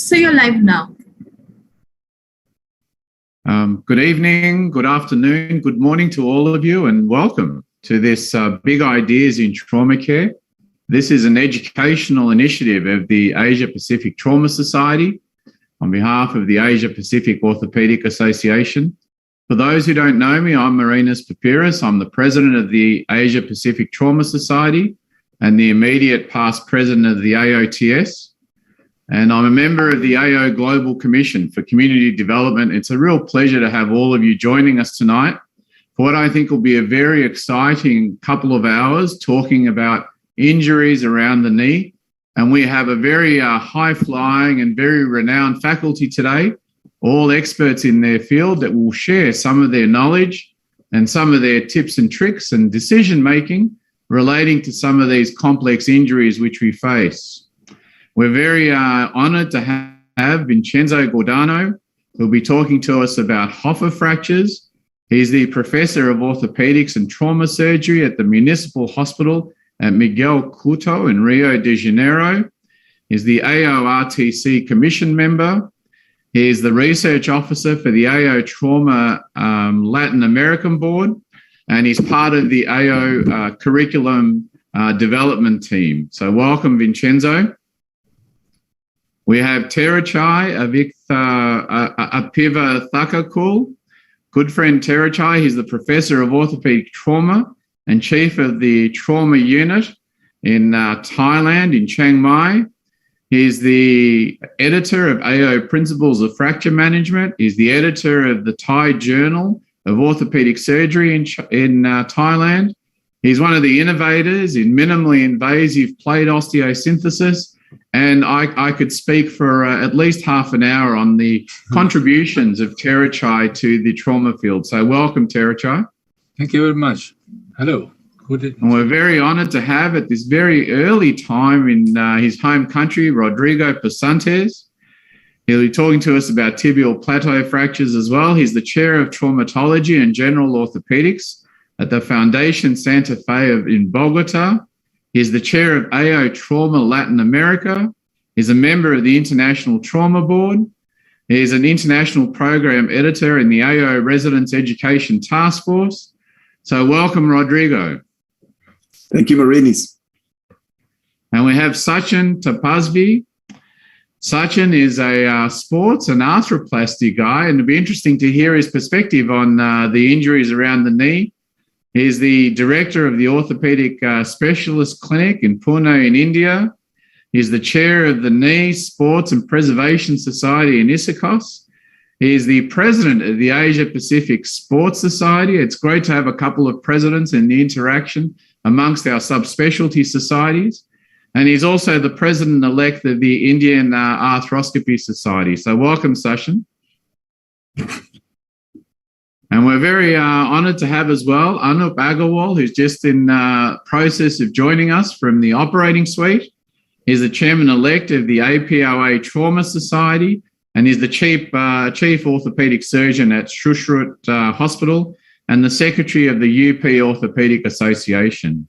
So you're live now. Good evening, good afternoon, good morning to all of you, and welcome to this Big Ideas in Trauma Care. This is an educational initiative of the Asia Pacific Trauma Society on behalf of the Asia Pacific Orthopaedic Association. For those who don't know me, I'm Marinas Papyrus. I'm the president of the Asia Pacific Trauma Society and the immediate past president of the AOTS. And I'm a member of the AO Global Commission for Community Development. It's a real pleasure to have all of you joining us tonight for what I think will be a very exciting couple of hours talking about injuries around the knee. And we have a very high-flying and very renowned faculty today, all experts in their field that will share some of their knowledge and some of their tips and tricks and decision-making relating to some of these complex injuries which we face. We're very honoured to have Vincenzo Giordano, who'll be talking to us about Hoffa fractures. He's the Professor of Orthopaedics and Trauma Surgery at the Municipal Hospital at Miguel Couto in Rio de Janeiro. He's the AO-RTC Commission member. He's the Research Officer for the AO Trauma Latin American Board, and he's part of the AO Curriculum Development Team. So welcome, Vincenzo. We have Therachi Apivatthakakul, good friend Therachai. He's the Professor of Orthopaedic Trauma and Chief of the Trauma Unit in Thailand, in Chiang Mai. He's the editor of AO Principles of Fracture Management. He's the editor of the Thai Journal of Orthopaedic Surgery in Thailand. He's one of the innovators in minimally invasive plate osteosynthesis. And I could speak for at least half an hour on the contributions of Therachai to the trauma field. So welcome, Therachai. Thank you very much. Hello. And we're very honoured to have at this very early time in his home country, Rodrigo Persantez. He'll be talking to us about tibial plateau fractures as well. He's the chair of traumatology and general orthopaedics at the Foundation Santa Fe in Bogota. He's the chair of AO Trauma Latin America. He's a member of the International Trauma Board. He's an international program editor in the AO Residence Education Task Force. So welcome, Rodrigo. Thank you, Marinis. And we have Sachin Tapasvi. Sachin is a sports and arthroplasty guy, and it'll be interesting to hear his perspective on the injuries around the knee. He's the director of the Orthopaedic Specialist Clinic in Pune in India. He's the chair of the Knee Sports and Preservation Society in Issaquah. He's the president of the Asia Pacific Sports Society. It's great to have a couple of presidents in the interaction amongst our subspecialty societies. And he's also the president-elect of the Indian Arthroscopy Society. So welcome, Sachin. And we're very honoured to have as well Anup Agarwal, who's just in process of joining us from the operating suite. He's the chairman-elect of the APOA Trauma Society, and he's the chief orthopaedic surgeon at Shushruth Hospital and the secretary of the UP Orthopaedic Association.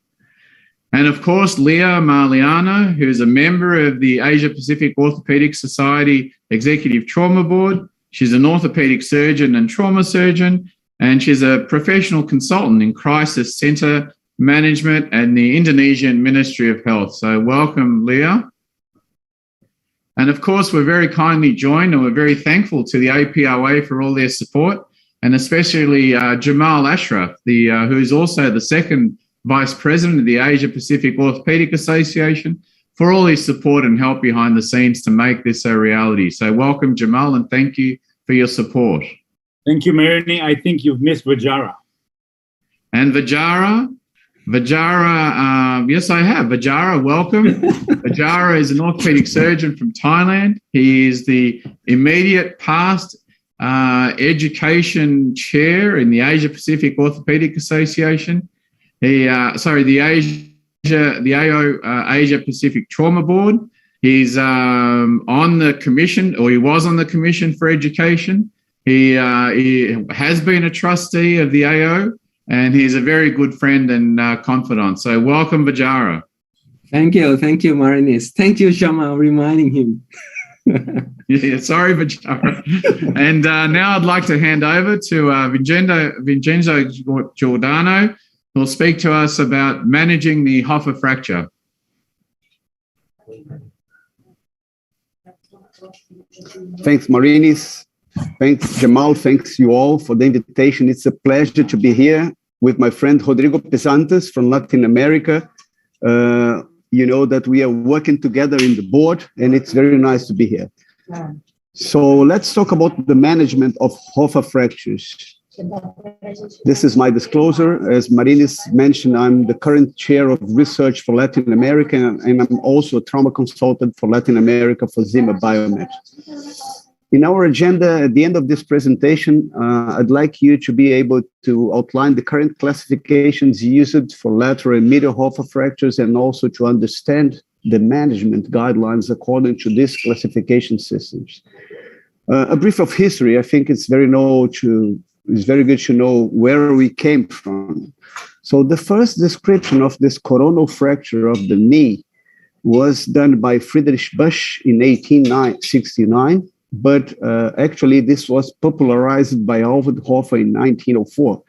And of course, Leah Marliano, who's a member of the Asia Pacific Orthopaedic Society Executive Trauma Board. She's an orthopaedic surgeon and trauma surgeon, and she's a professional consultant in crisis center management and the Indonesian Ministry of Health. So welcome, Leah. And of course, we're very kindly joined and we're very thankful to the APOA for all their support, and especially Jamal Ashraf, who is also the second vice president of the Asia Pacific Orthopaedic Association, for all his support and help behind the scenes to make this a reality. So welcome, Jamal, and thank you for your support. Thank you, Marini. I think you've missed Vajara. And Vajara, yes, I have. Vajara, welcome. Vajara is an orthopaedic surgeon from Thailand. He is the immediate past education chair in the Asia Pacific Orthopaedic Association. The AO Asia Pacific Trauma Board. He's on the commission, or he was on the commission for education. He has been a trustee of the AO, and he's a very good friend and confidant. So welcome, Vajara. Thank you, Marinis. Thank you, Shama, reminding him. Yeah, sorry, Vajara. And now I'd like to hand over to Vincenzo Giordano, who will speak to us about managing the Hoffa fracture. Thanks, Marinis. Thanks, Jamal. Thanks you all for the invitation. It's a pleasure to be here with my friend Rodrigo Persantez from Latin America. You know that we are working together in the board, and it's very nice to be here. So let's talk about the management of Hoffa fractures. This is my disclosure. As Marinis mentioned, I'm the current chair of research for Latin America, and I'm also a trauma consultant for Latin America for Zima Biomed. In our agenda, at the end of this presentation, I'd like you to be able to outline the current classifications used for lateral and medial Hoffa fractures, and also to understand the management guidelines according to these classification systems. A brief of history. I think it's very good to know where we came from. So the first description of this coronal fracture of the knee was done by Friedrich Busch in 1869. But actually, this was popularized by Alfred Hoffa in 1904.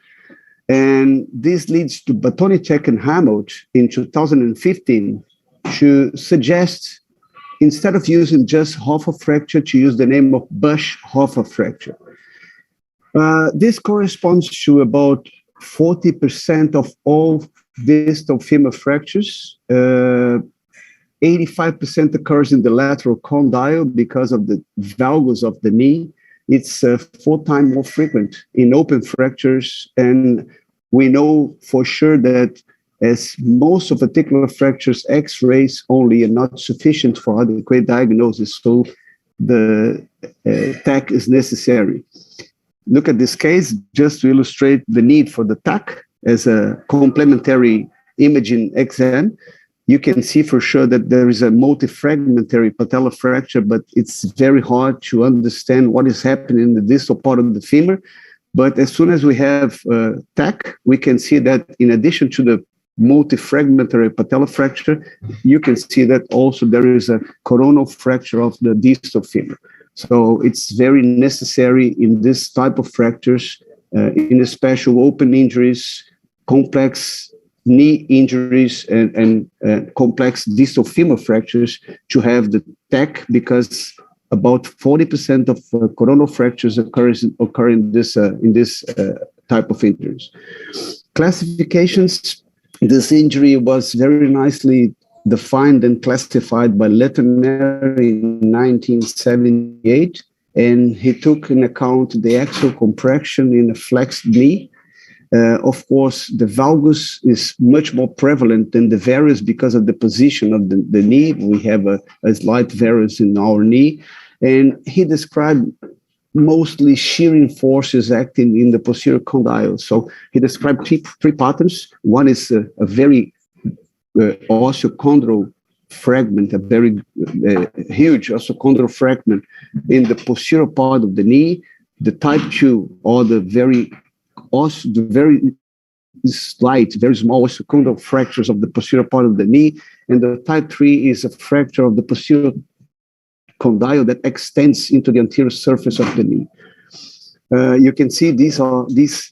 And this leads to Batonicek and Hammond in 2015 to suggest, instead of using just Hoffa fracture, to use the name of Busch-Hoffa fracture. This corresponds to about 40% of all distal femur fractures. 85% occurs in the lateral condyle because of the valgus of the knee. It's 4 times more frequent in open fractures. And we know for sure that as most of articular fractures, X-rays only are not sufficient for adequate diagnosis. So the TAC is necessary. Look at this case just to illustrate the need for the TAC as a complementary imaging exam. You can see for sure that there is a multifragmentary patellar fracture, but it's very hard to understand what is happening in the distal part of the femur. But as soon as we have TAC, we can see that in addition to the multifragmentary patellar fracture, you can see that also there is a coronal fracture of the distal femur. So it's very necessary in this type of fractures, in special open injuries, complex knee injuries, and complex distal femur fractures to have the TAC, because about 40% of coronal fractures occur in this type of injuries. Classifications. This injury was very nicely defined and classified by Lateral in 1978, and he took in account the axial compression in a flexed knee. Of course, the valgus is much more prevalent than the varus because of the position of the knee. We have a slight varus in our knee. And he described mostly shearing forces acting in the posterior condyle. So he described three patterns. One is a very osteochondral fragment, a very huge osteochondral fragment in the posterior part of the knee. The type 2, or the very slight, very small osteochondral fractures of the posterior part of the knee. And the type 3 is a fracture of the posterior condyle that extends into the anterior surface of the knee. You can see this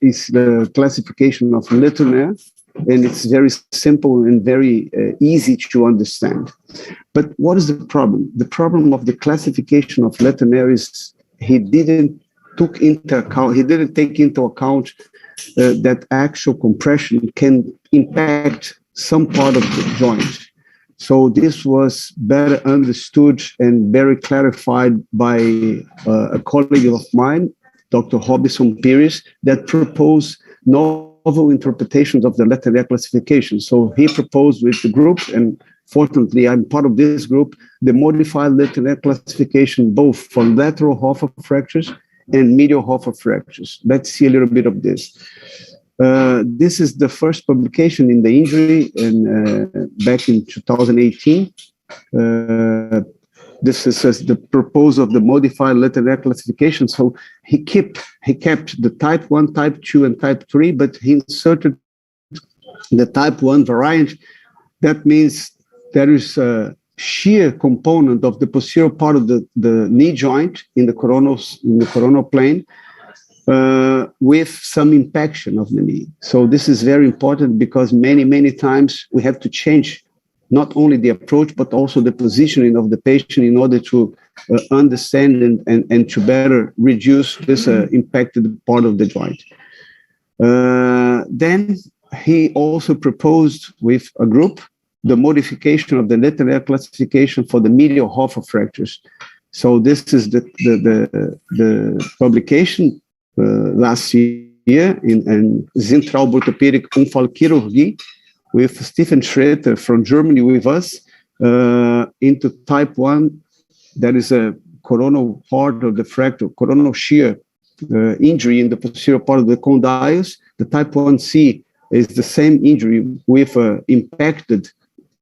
is the classification of Lateral, and it's very simple and very easy to understand. But what is the problem? The problem of the classification of Lateral is he didn't take into account that axial compression can impact some part of the joint. So this was better understood and very clarified by a colleague of mine, Dr. Robson Pires, that proposed novel interpretations of the lateral classification. So he proposed with the group, and fortunately I'm part of this group, the modified lateral classification, both for lateral Hoffa fractures and medial Hoffa fractures. Let's see a little bit of this. This is the first publication in the injury, and back in 2018. This is the proposal of the modified lateral classification. So he kept the type 1, type 2, and type 3, but he inserted the type 1 variant. That means there is shear component of the posterior part of the knee joint in the coronal plane with some impaction of the knee. So this is very important because many times we have to change not only the approach, but also the positioning of the patient in order to understand and to better reduce this impacted part of the joint. Then he also proposed with a group the modification of the Lateral classification for the medial Hoffa fractures. So this is the publication last year in Lateral Orthopaedic Unfallchirurgie with Stephen Schroeter from Germany with us into type 1. That is a coronal part of the fracture, coronal shear injury in the posterior part of the condyles. The type 1C is the same injury with impacted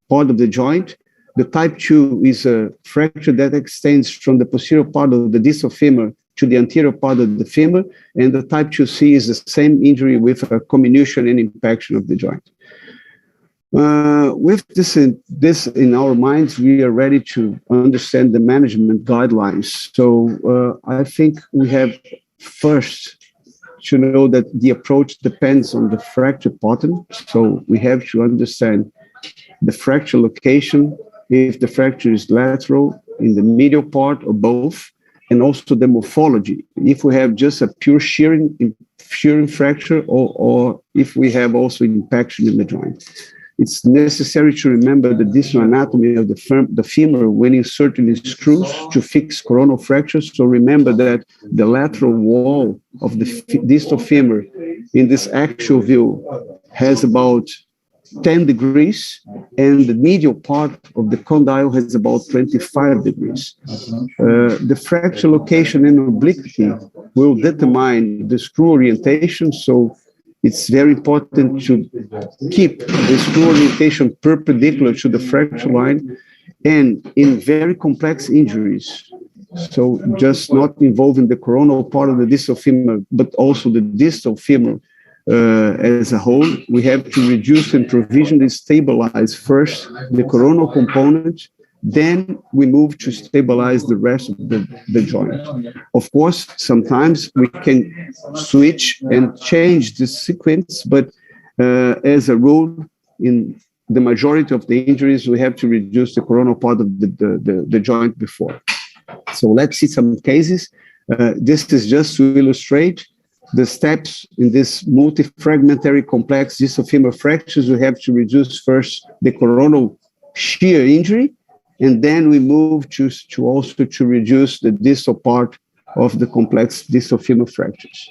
part of the joint. The type 2 is a fracture that extends from the posterior part of the distal femur to the anterior part of the femur. And the type 2C is the same injury with a comminution and impaction of the joint. With this in our minds, we are ready to understand the management guidelines. So I think we have first to know that the approach depends on the fracture pattern. So we have to understand the fracture location, if the fracture is lateral, in the medial part, or both, and also the morphology. If we have just a pure shearing fracture, or if we have also impaction in the joint. It's necessary to remember the distal anatomy of the femur when inserting screws to fix coronal fractures. So remember that the lateral wall of the distal femur in this actual view has about 10 degrees, and the medial part of the condyle has about 25 degrees. The fracture location and obliquity will determine the screw orientation. So it's very important to keep the screw orientation perpendicular to the fracture line, and in very complex injuries, so just not involving the coronal part of the distal femur, but also the distal femur as a whole, we have to reduce and provisionally stabilize first the coronal component. Then we move to stabilize the rest of the joint. Of course, sometimes we can switch and change the sequence, but as a rule, in the majority of the injuries, we have to reduce the coronal part of the joint before. So let's see some cases. This is just to illustrate the steps in this multi-fragmentary complex distal femur fractures. We have to reduce first the coronal shear injury, and then we move to also to reduce the distal part of the complex distal femur fractures.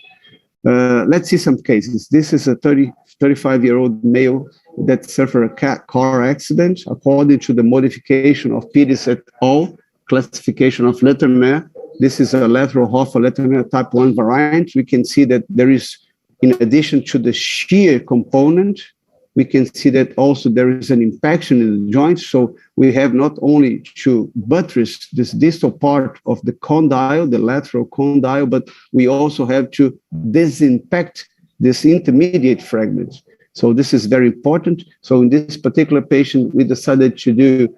Let's see some cases. This is a 35-year-old male that suffered a car accident. According to the modification of Pettis et al. Classification of Lateral, this is a lateral Hoffa Lateral type 1 variant. We can see that there is, in addition to the shear component, we can see that also there is an impaction in the joint. So we have not only to buttress this distal part of the condyle, the lateral condyle, but we also have to disimpact this intermediate fragment. So this is very important. So in this particular patient, we decided to do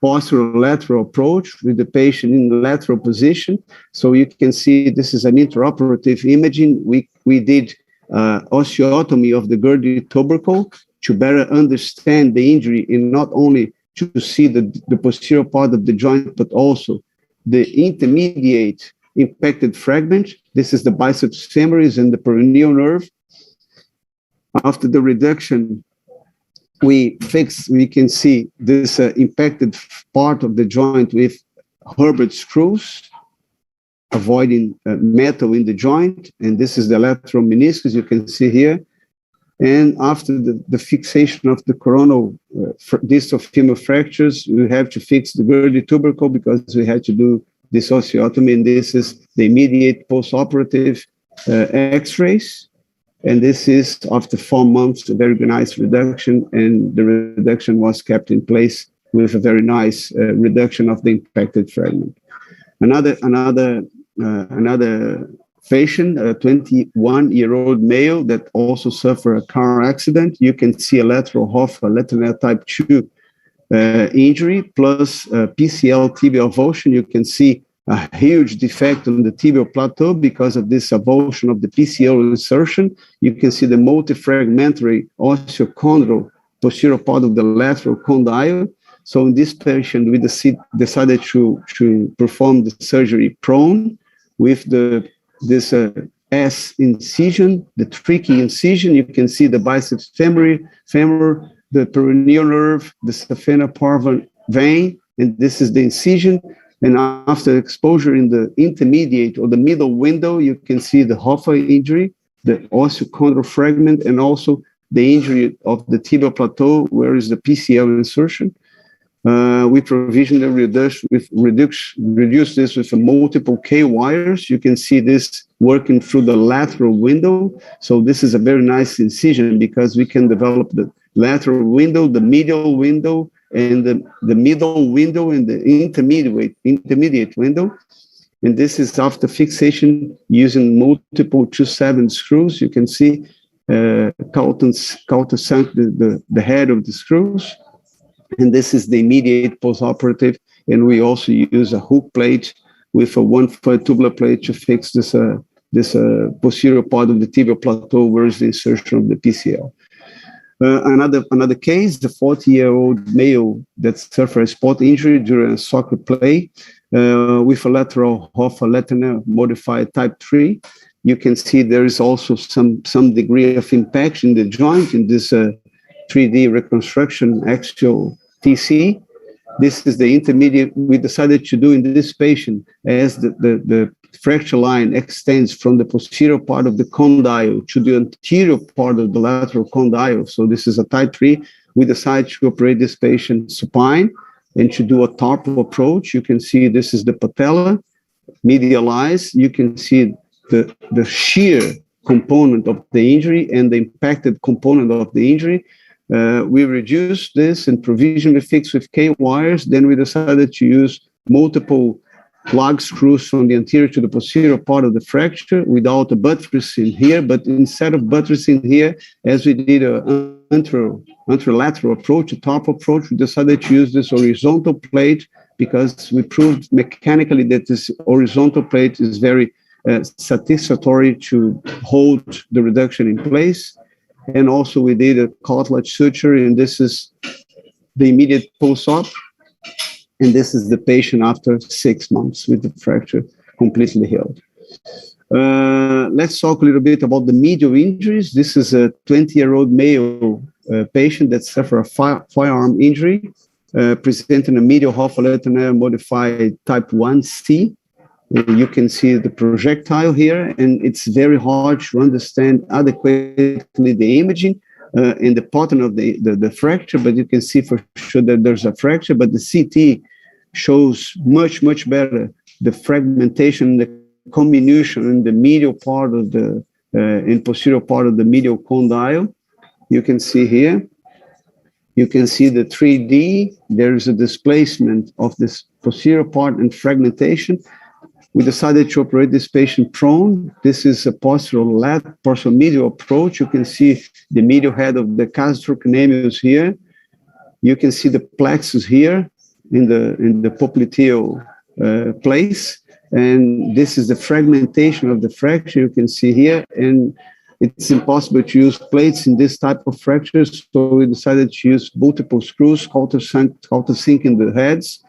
posterior lateral approach with the patient in the lateral position. So you can see this is an intraoperative imaging. We did osteotomy of the girdle tubercle to better understand the injury, and not only to see the posterior part of the joint, but also the intermediate impacted fragment. This is the biceps femoris and the peroneal nerve. After the reduction, we can see this impacted part of the joint with Herbert screws, avoiding metal in the joint. And this is the lateral meniscus, you can see here. And after the fixation of the coronal distal femur fractures, we have to fix the girdle tubercle because we had to do this osteotomy. And this is the immediate post-operative x-rays. And this is, after 4 months, a very nice reduction, and the reduction was kept in place with a very nice reduction of the impacted fragment. Another patient, a 21-year-old male that also suffered a car accident. You can see a lateral Hoffa, Lateral type 2 injury plus PCL tibial avulsion. You can see a huge defect on the tibial plateau because of this avulsion of the PCL insertion. You can see the multifragmentary osteochondral posterior part of the lateral condyle. So in this patient, we decided to perform the surgery prone with this S incision, the tricky incision. You can see the biceps femur, the peroneal nerve, the saphenous-parva vein, and this is the incision. And after exposure in the intermediate or the middle window, you can see the Hoffa injury, the osteochondral fragment, and also the injury of the tibial plateau, where is the PCL insertion. We provisionally reduce this with multiple K wires. You can see this working through the lateral window. So this is a very nice incision because we can develop the lateral window, the medial window, and the middle window and the intermediate window. And this is after fixation using multiple 2/7 screws. You can see countersunk the head of the screws. And this is the immediate postoperative. And we also use a hook plate with a 1-foot tubular plate to fix this posterior part of the tibial plateau, where is the insertion of the PCL. Another case, the 40-year-old male that suffered a spot injury during a soccer play with a lateral Hoffa Lateral modified type 3. You can see there is also some degree of impact in the joint in this 3D reconstruction axial TC. This is the intermediate we decided to do in this patient as the fracture line extends from the posterior part of the condyle to the anterior part of the lateral condyle. So this is a type 3. We decided to operate this patient supine and to do a torpor approach. You can see this is the patella, medialized. You can see the shear component of the injury and the impacted component of the injury. We reduced this and provisionally fixed with K wires. Then we decided to use multiple plug screws from the anterior to the posterior part of the fracture without a buttressing here. But instead of buttressing here, as we did an anterolateral approach, a top approach, we decided to use this horizontal plate because we proved mechanically that this horizontal plate is very satisfactory to hold the reduction in place. And also we did a cartilage suture, and this is the immediate post-op. And this is the patient after 6 months with the fracture completely healed. Let's talk a little bit about the medial injuries. This is a 20-year-old male patient that suffered a firearm injury, presenting a medial Hoffa Lateral modified type 1C. You can see the projectile here, and it's very hard to understand adequately the imaging in the pattern of the fracture, but you can see for sure that there's a fracture, but the CT shows much better the fragmentation, the comminution in the medial part of the and posterior part of the medial condyle. You can see here. You can see the 3D. There is a displacement of this posterior part and fragmentation. We decided to operate this patient prone. This is a posterolateral medial approach. You can see the medial head of the gastrocnemius here. You can see the plexus here in the popliteal place. And this is the fragmentation of the fracture you can see here. And it's impossible to use plates in this type of fractures. So we decided to use multiple screws, countersink in the heads.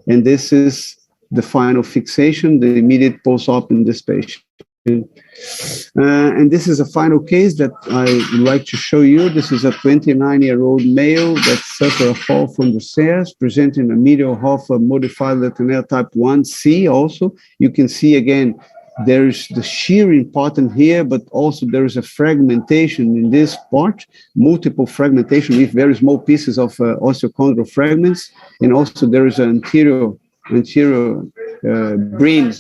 And this is the final fixation, the immediate post-op in this patient. And this is a final case that I would like to show you. This is a 29-year-old male that suffered a fall from the stairs, presenting a medial Hoffa modified lateral type 1C also. You can see again, there's the shearing pattern here, but also there is a fragmentation in this part, multiple fragmentation with very small pieces of osteochondral fragments. And also there is an anterior brain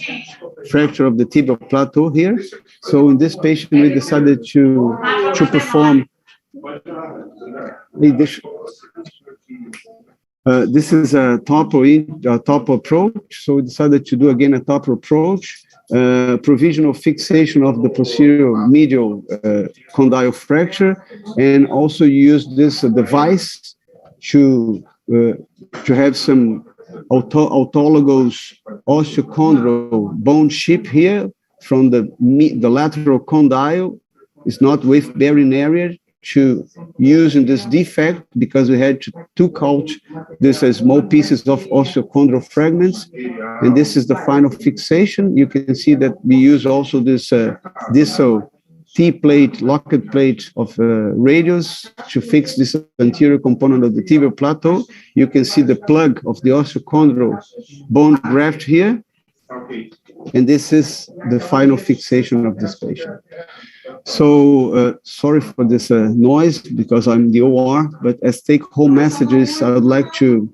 fracture of the tibial plateau here. So in this patient, we decided to perform this is a top approach. So we decided to do again a top approach, provisional fixation of the posterior medial condyle fracture, and also use this device to to have some autologous osteochondral bone chip here from the lateral condyle. It's not with bearing area to use in this defect because we had to took out these small pieces of osteochondral fragments, and this is the final fixation. You can see that we use also this distal T-plate, locket plate of radius to fix this anterior component of the tibial plateau. You can see the plug of the osteochondral bone graft here, and this is the final fixation of this patient. So sorry for this noise because I'm the OR, but as take-home messages, I would like to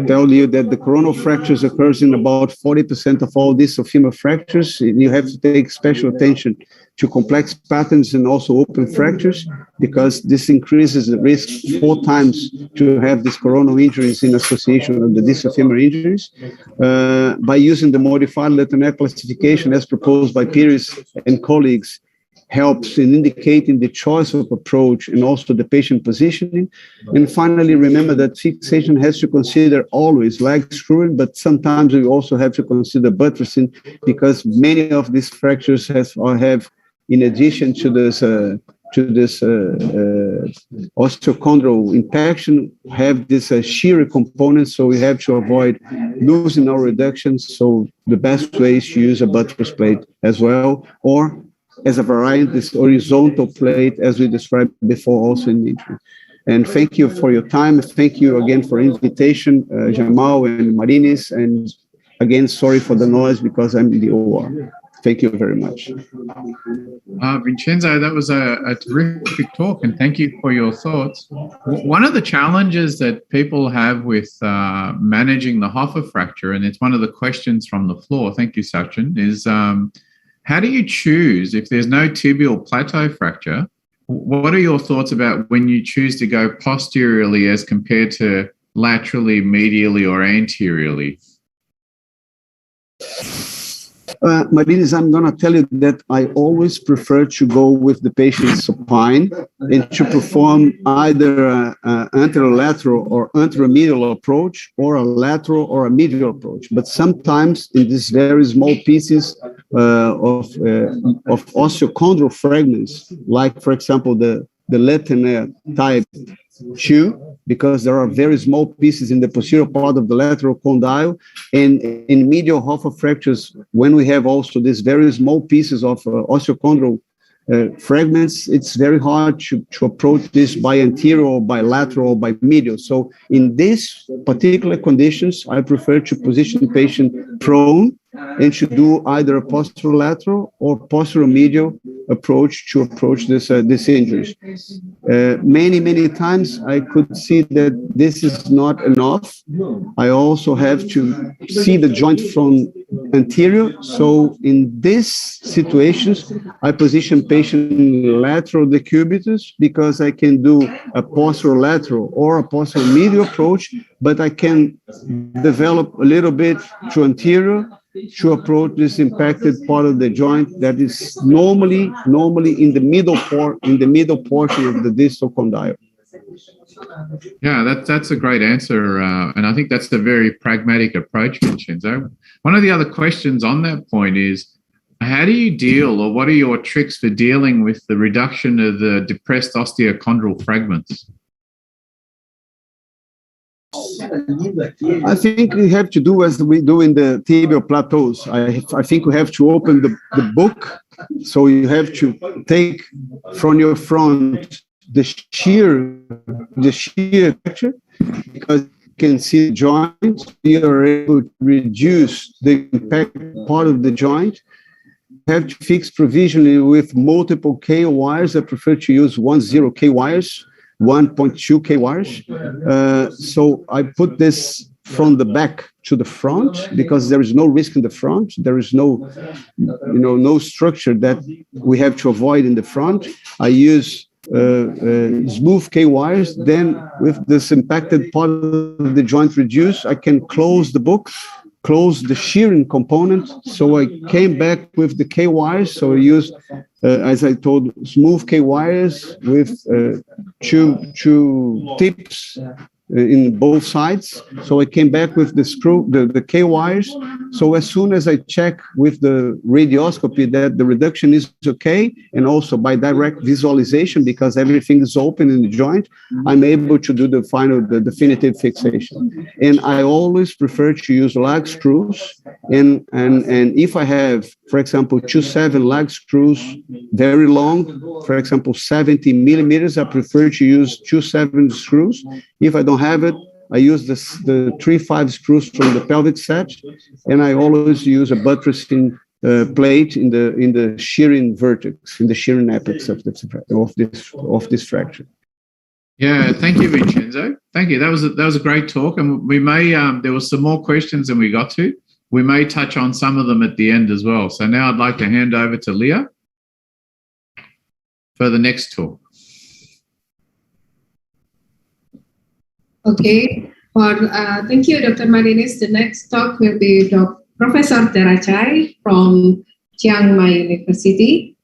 tell you that the coronal fractures occurs in about 40% of all distal femur fractures. You have to take special attention to complex patterns and also open fractures because this increases the risk 4 times to have these coronal injuries in association with the distal femur injuries. By using the modified Lateral classification as proposed by peers and colleagues, helps in indicating the choice of approach and also the patient positioning. And finally, remember that fixation has to consider always leg screwing, but sometimes we also have to consider buttressing because many of these fractures have in addition to this osteochondral impaction, have this shear component, so we have to avoid losing our reductions. So the best way is to use a buttress plate as well, or as a variant, this horizontal plate, as we described before, also in injury. And thank you for your time. Thank you again for invitation, Jamal and Marinis. And again, sorry for the noise because I'm in the OR. Thank you very much. Vincenzo, that was a terrific talk, and thank you for your thoughts. One of the challenges that people have with managing the Hoffa fracture, and it's one of the questions from the floor, thank you, Sachin, is how do you choose, if there's no tibial plateau fracture, what are your thoughts about when you choose to go posteriorly as compared to laterally, medially, or anteriorly? Marinis, I'm going to tell you that I always prefer to go with the patient supine and to perform either an anterolateral or anteromedial approach or a lateral or a medial approach. But sometimes in these very small pieces of osteochondral fragments, like, for example, the Lateral type 2, because there are very small pieces in the posterior part of the lateral condyle, and in medial Hoffa fractures, when we have also these very small pieces of osteochondral fragments, it's very hard to approach this by anterior or by lateral or by medial. So in these particular conditions, I prefer to position the patient prone and to do either a posterolateral or posteromedial approach to approach this injuries. Many times I could see that this is not enough. I also have to see the joint from anterior. So in these situations, I position patient lateral decubitus because I can do a posterolateral or a posteromedial approach, but I can develop a little bit to anterior to approach this impacted part of the joint that is normally in the middle portion of the distal condyle. Yeah, that's a great answer, and I think that's a very pragmatic approach, Vincenzo. One of the other questions on that point is, how do you deal, or what are your tricks for dealing with the reduction of the depressed osteochondral fragments? I think we have to do as we do in the tibial plateaus. I think we have to open the book. So you have to take from your front the shear fracture, because you can see the joint. You are able to reduce the impact part of the joint. You have to fix provisionally with multiple K wires. I prefer to use 10 K wires. 1.2 K wires. So I put this from the back to the front because there is no risk in the front. There is no structure that we have to avoid in the front. I use smooth K wires. Then with this impacted part of the joint reduced, I can close the book close the shearing component. So I came back with the K wires. So I used, as I told, smooth K wires with two tips in both sides. So I came back with the K wires. So as soon as I check with the radioscopy that the reduction is okay, and also by direct visualization, because everything is open in the joint, I'm able to do the definitive fixation. And I always prefer to use lag screws. And if I have, for example, 2.7 lag screws, very long, for example, 70 millimeters, I prefer to use 2.7 screws. If I don't have it, I use the 3.5 screws from the pelvic set, and I always use a buttressing plate in the shearing vertex, in the shearing apex of this fracture. Yeah, thank you, Vincenzo. Thank you. That was a great talk, and we may there were some more questions than we got to. We may touch on some of them at the end as well. So now I'd like to hand over to Leah for the next talk. Okay, thank you, Dr. Marinis. The next talk will be Professor Therachai from Chiang Mai University,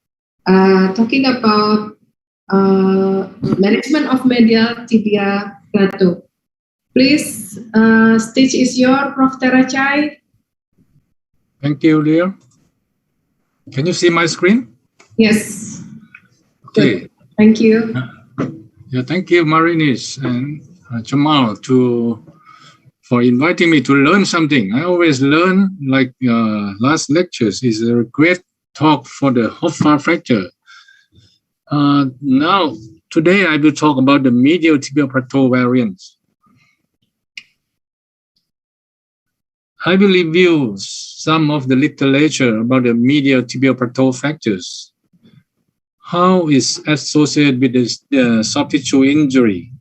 talking about management of medial tibia plateau. Please, stage is yours, Prof. Therachai. Thank you, Leah. Can you see my screen? Yes. Okay. Good. Thank you. Yeah, thank you, Marinis and Jamal, for inviting me to learn something. I always learn, like last lectures is a great talk for the Hoffa fracture. Now, today I will talk about the medial tibial plateau variants. I will review some of the literature about the medial tibial plateau fractures. How is associated with this soft tissue injury,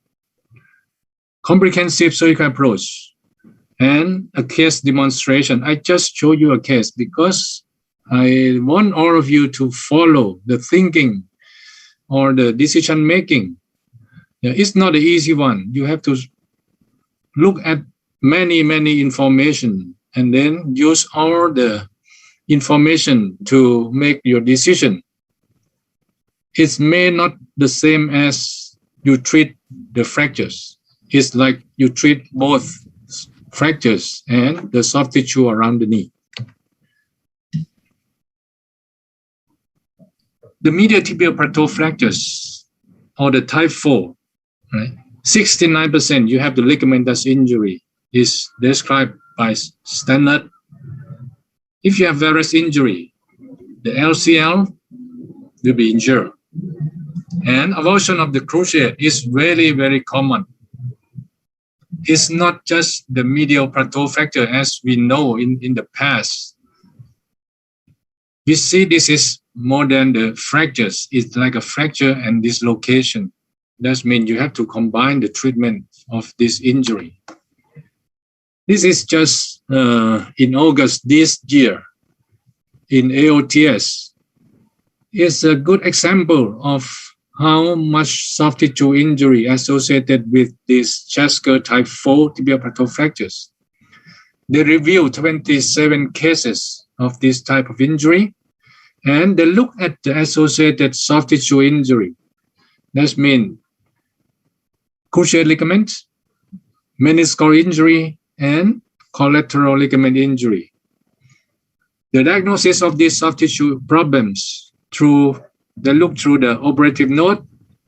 comprehensive surgical approach, and a case demonstration. I just show you a case because I want all of you to follow the thinking or the decision making. Yeah, it's not an easy one. You have to look at many information and then use all the information to make your decision. It's may not the same as you treat the fractures. It's like you treat both fractures and the soft tissue around the knee. The medial tibial plateau fractures, or the type 4, right? 69% you have the ligamentous injury is described by standard. If you have varus injury, the LCL will be injured. And avulsion of the cruciate is very common. It's not just the medial plateau fracture as we know in the past. We see this is more than the fractures. It's like a fracture and dislocation. That means you have to combine the treatment of this injury. This is just in August this year in AOTS. It's a good example of how much soft tissue injury associated with these Chasker type 4 tibial plateau fractures. They reviewed 27 cases of this type of injury, and they look at the associated soft tissue injury. That means cruciate ligament, meniscal injury, and collateral ligament injury. The diagnosis of these soft tissue problems they look through the operative note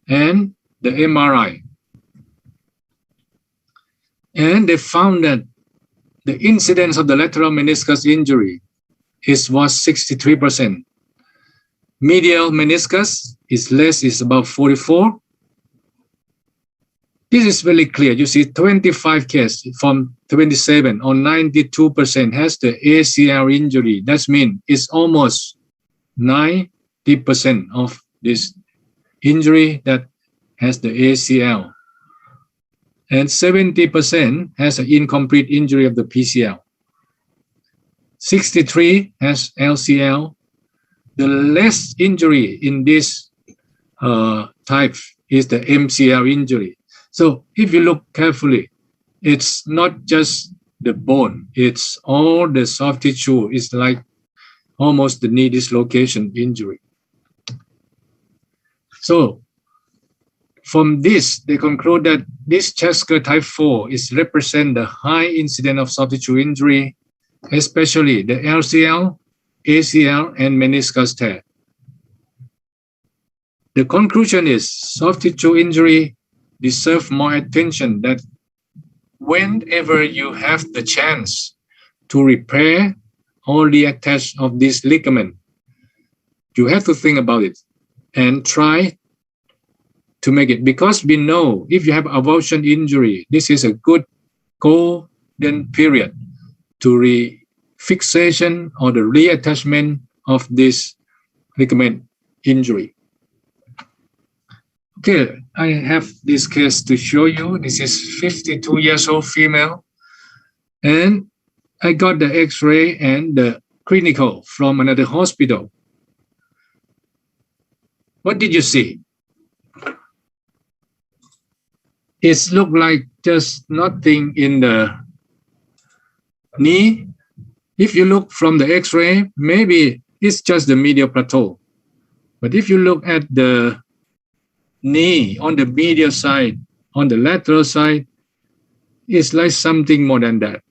and the MRI. And they found that the incidence of the lateral meniscus injury was 63%. Medial meniscus is less, is about 44. This is very clear. You see 25 cases from 27 or 92% has the ACL injury. That means it's almost 90% of this injury that has the ACL. And 70% has an incomplete injury of the PCL. 63 has LCL. The less injury in this type is the MCL injury. So if you look carefully, it's not just the bone. It's all the soft tissue. It's like almost the knee dislocation injury. So from this, they conclude that this chest skirt type 4 is represent the high incidence of soft tissue injury, especially the LCL, ACL, and meniscus tear. The conclusion is soft tissue injury deserve more attention. That whenever you have the chance to repair or reattach of this ligament, you have to think about it and try to make it, because we know if you have avulsion injury, this is a good golden period to refixation or the reattachment of this ligament injury. Okay, I have this case to show you. This is 52 years old female, and I got the X-ray and the clinical from another hospital. What did you see? It looked like just nothing in the knee. If you look from the X-ray, maybe it's just the medial plateau. But if you look at the knee on the medial side, on the lateral side, it's like something more than that.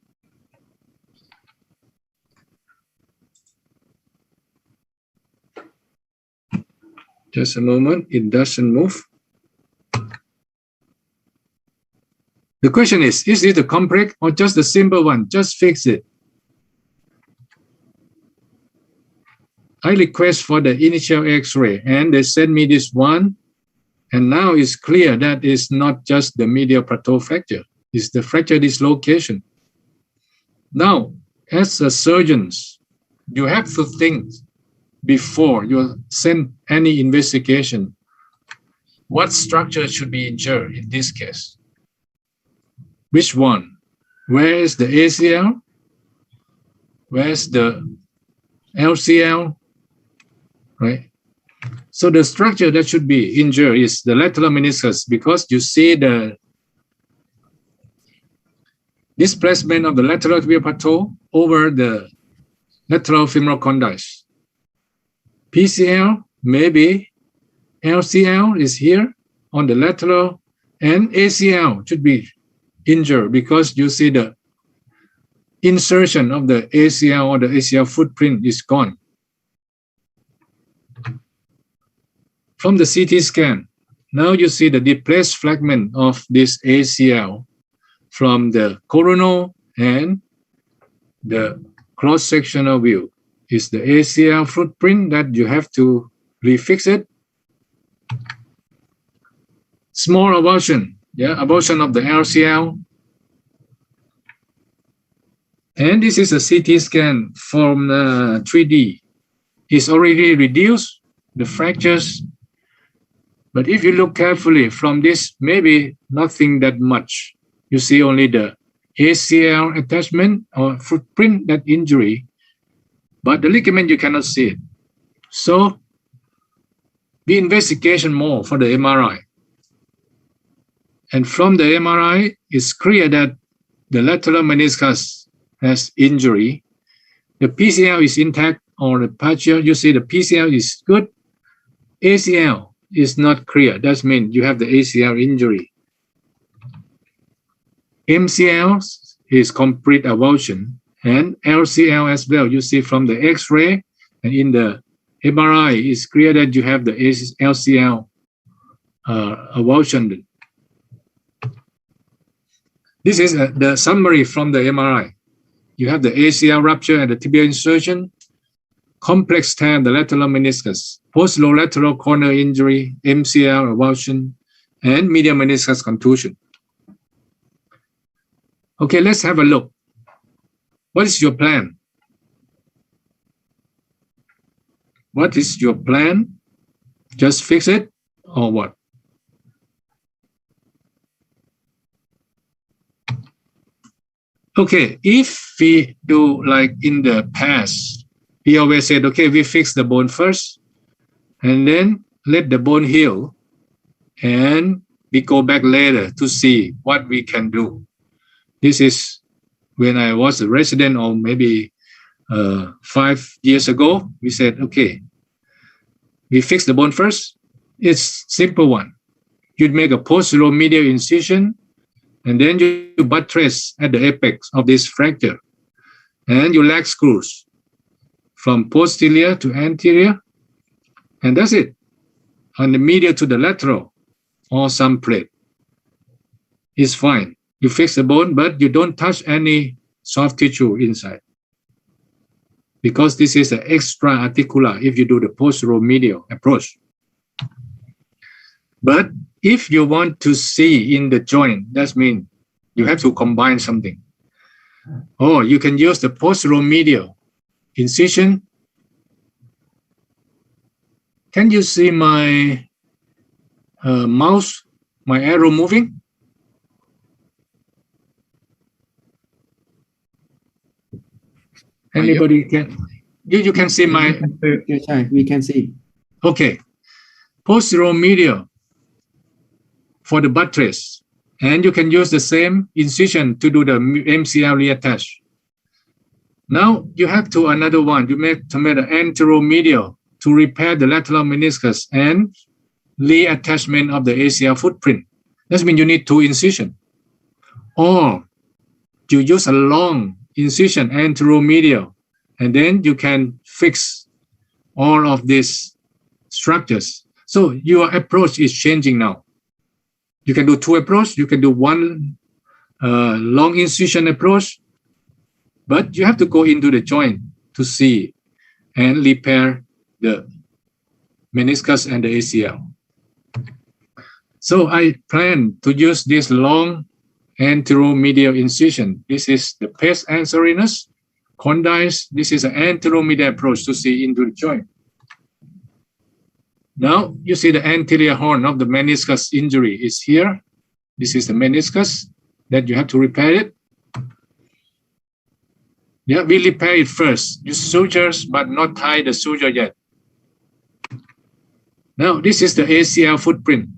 Just a moment, it doesn't move. The question is it a complex or just a simple one? Just fix it. I request for the initial X-ray and they send me this one. And now it's clear that it's not just the medial plateau fracture, it's the fracture dislocation. Now, as a surgeon, you have to think before you send any investigation, what structure should be injured in this case? Which one? Where is the ACL? Where's the LCL? Right? So the structure that should be injured is the lateral meniscus, because you see the displacement of the lateral tibial plateau over the lateral femoral condyle. PCL, maybe LCL is here on the lateral, and ACL should be injured because you see the insertion of the ACL or the ACL footprint is gone. From the CT scan, now you see the displaced fragment of this ACL from the coronal and the cross-sectional view. Is the ACL footprint that you have to refix it. Small avulsion, avulsion of the LCL. And this is a CT scan from 3D. It's already reduced, the fractures. But if you look carefully from this, maybe nothing that much. You see only the ACL attachment or footprint, that injury. But the ligament, you cannot see it. So the investigation more for the MRI. And from the MRI, it's clear that the lateral meniscus has injury. The PCL is intact or the partial. You see the PCL is good. ACL is not clear. That means you have the ACL injury. MCL is complete avulsion. And LCL as well, you see from the X-ray and in the MRI, it's clear that you have the LCL avulsion. This is the summary from the MRI. You have the ACL rupture and the tibial insertion, complex tear of the lateral meniscus, posterolateral corner injury, MCL avulsion, and medial meniscus contusion. Okay, let's have a look. What is your plan? What is your plan? Just fix it or what? Okay, if we do like in the past, we always said, okay, we fix the bone first and then let the bone heal and we go back later to see what we can do. This is when I was a resident, or maybe 5 years ago, we said, okay, we fix the bone first. It's simple one. You'd make a posterior medial incision, and then you buttress at the apex of this fracture, and you lag screws from posterior to anterior, and that's it. On the medial to the lateral, or some plate, is fine. You fix the bone, but you don't touch any soft tissue inside, because this is an extra articular if you do the posterior medial approach. But if you want to see in the joint, that means you have to combine something. Or you can use the posterior medial incision. Can you see my mouse, my arrow moving? Anybody can? You can see my... We can see. Okay. Posterior medial for the buttress. And you can use the same incision to do the MCL reattach. Now you have to another one. You make the anteromedial to repair the lateral meniscus and reattachment of the ACL footprint. That means you need 2 incisions. Or you use a long incision anteromedial, and then you can fix all of these structures. So your approach is changing now. You can do 2 approaches. You can do 1 long incision approach, but you have to go into the joint to see and repair the meniscus and the ACL. So I plan to use this long anteromedial incision. This is the pes ansorinus, condyles. This is an anteromedial approach to see into the joint. Now you see the anterior horn of the meniscus injury is here. This is the meniscus that you have to repair it. Yeah, we repair it first. Use sutures, but not tie the suture yet. Now this is the ACL footprint.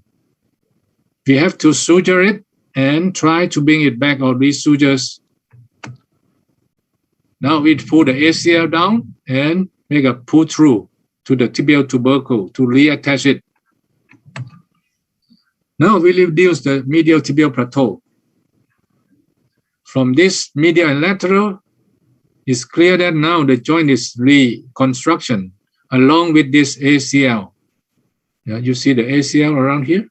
We have to suture it and try to bring it back or re-sutures. Now we pull the ACL down and make a pull through to the tibial tubercle to reattach it. Now we reduce the medial tibial plateau. From this medial and lateral, it's clear that now the joint is reconstruction along with this ACL. Yeah, you see the ACL around here?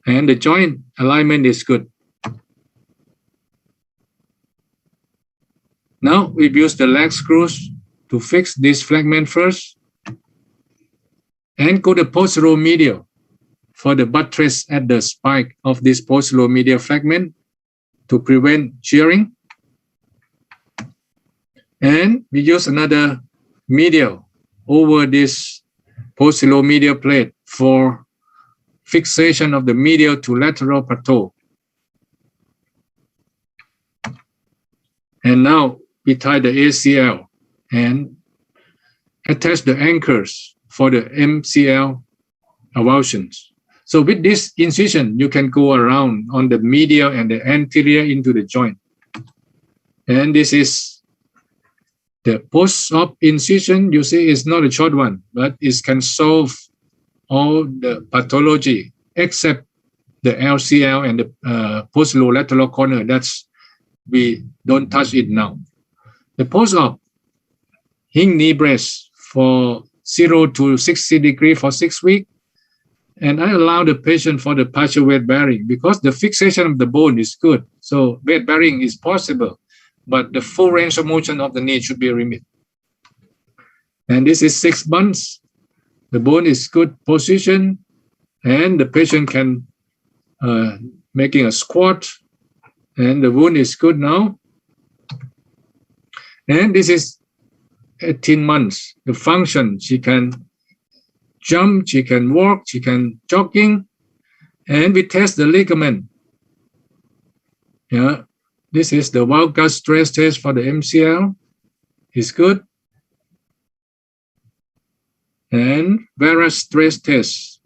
And the joint alignment is good. Now we use the lag screws to fix this fragment first and go to posterior medial for the buttress at the spike of this posterior medial fragment to prevent shearing. And we use another medial over this posterior medial plate for fixation of the medial to lateral plateau. And now we tie the ACL and attach the anchors for the MCL avulsions. So with this incision, you can go around on the medial and the anterior into the joint. And this is the post-op incision. You see, it's not a short one, but it can solve all the pathology except the LCL and the posterolateral corner. That's, we don't touch it now. The post-op hing knee brace for 0 to 60 degrees for 6 weeks. And I allow the patient for the partial weight bearing because the fixation of the bone is good. So weight bearing is possible, but the full range of motion of the knee should be remitted. And this is 6 months. The bone is good position, and the patient can making a squat, and the wound is good now. And this is 18 months. The function, she can jump, she can walk, she can jogging, and we test the ligament. Yeah, this is the Vajara stress test for the MCL. It's good. And Vajara stress test.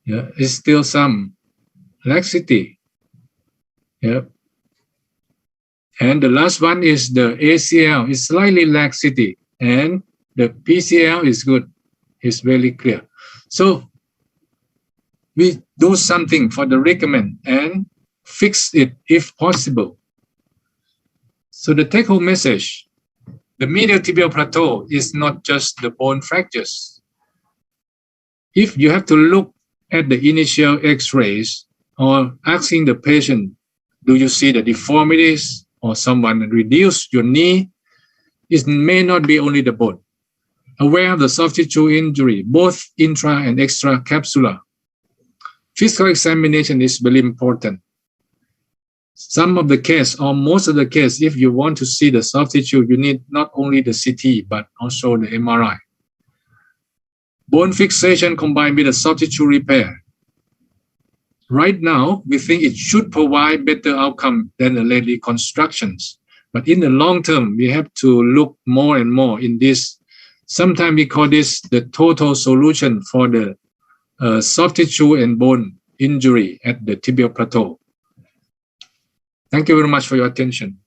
Yeah, is still some laxity. Yeah. And the last one is the ACL. It's slightly laxity, and the PCL is good. It's very clear. So we do something for the ligament and fix it if possible. So the take-home message, the medial tibial plateau is not just the bone fractures. If you have to look at the initial x-rays or asking the patient, do you see the deformities or someone reduced your knee, it may not be only the bone. Aware of the soft tissue injury, both intra and extracapsular. Physical examination is very important. Some of the case or most of the case, if you want to see the soft tissue, you need not only the CT, but also the MRI. Bone fixation combined with the soft tissue repair. Right now, we think it should provide better outcome than the leg reconstructions. But in the long term, we have to look more and more in this. Sometimes we call this the total solution for the soft tissue and bone injury at the tibial plateau. Thank you very much for your attention.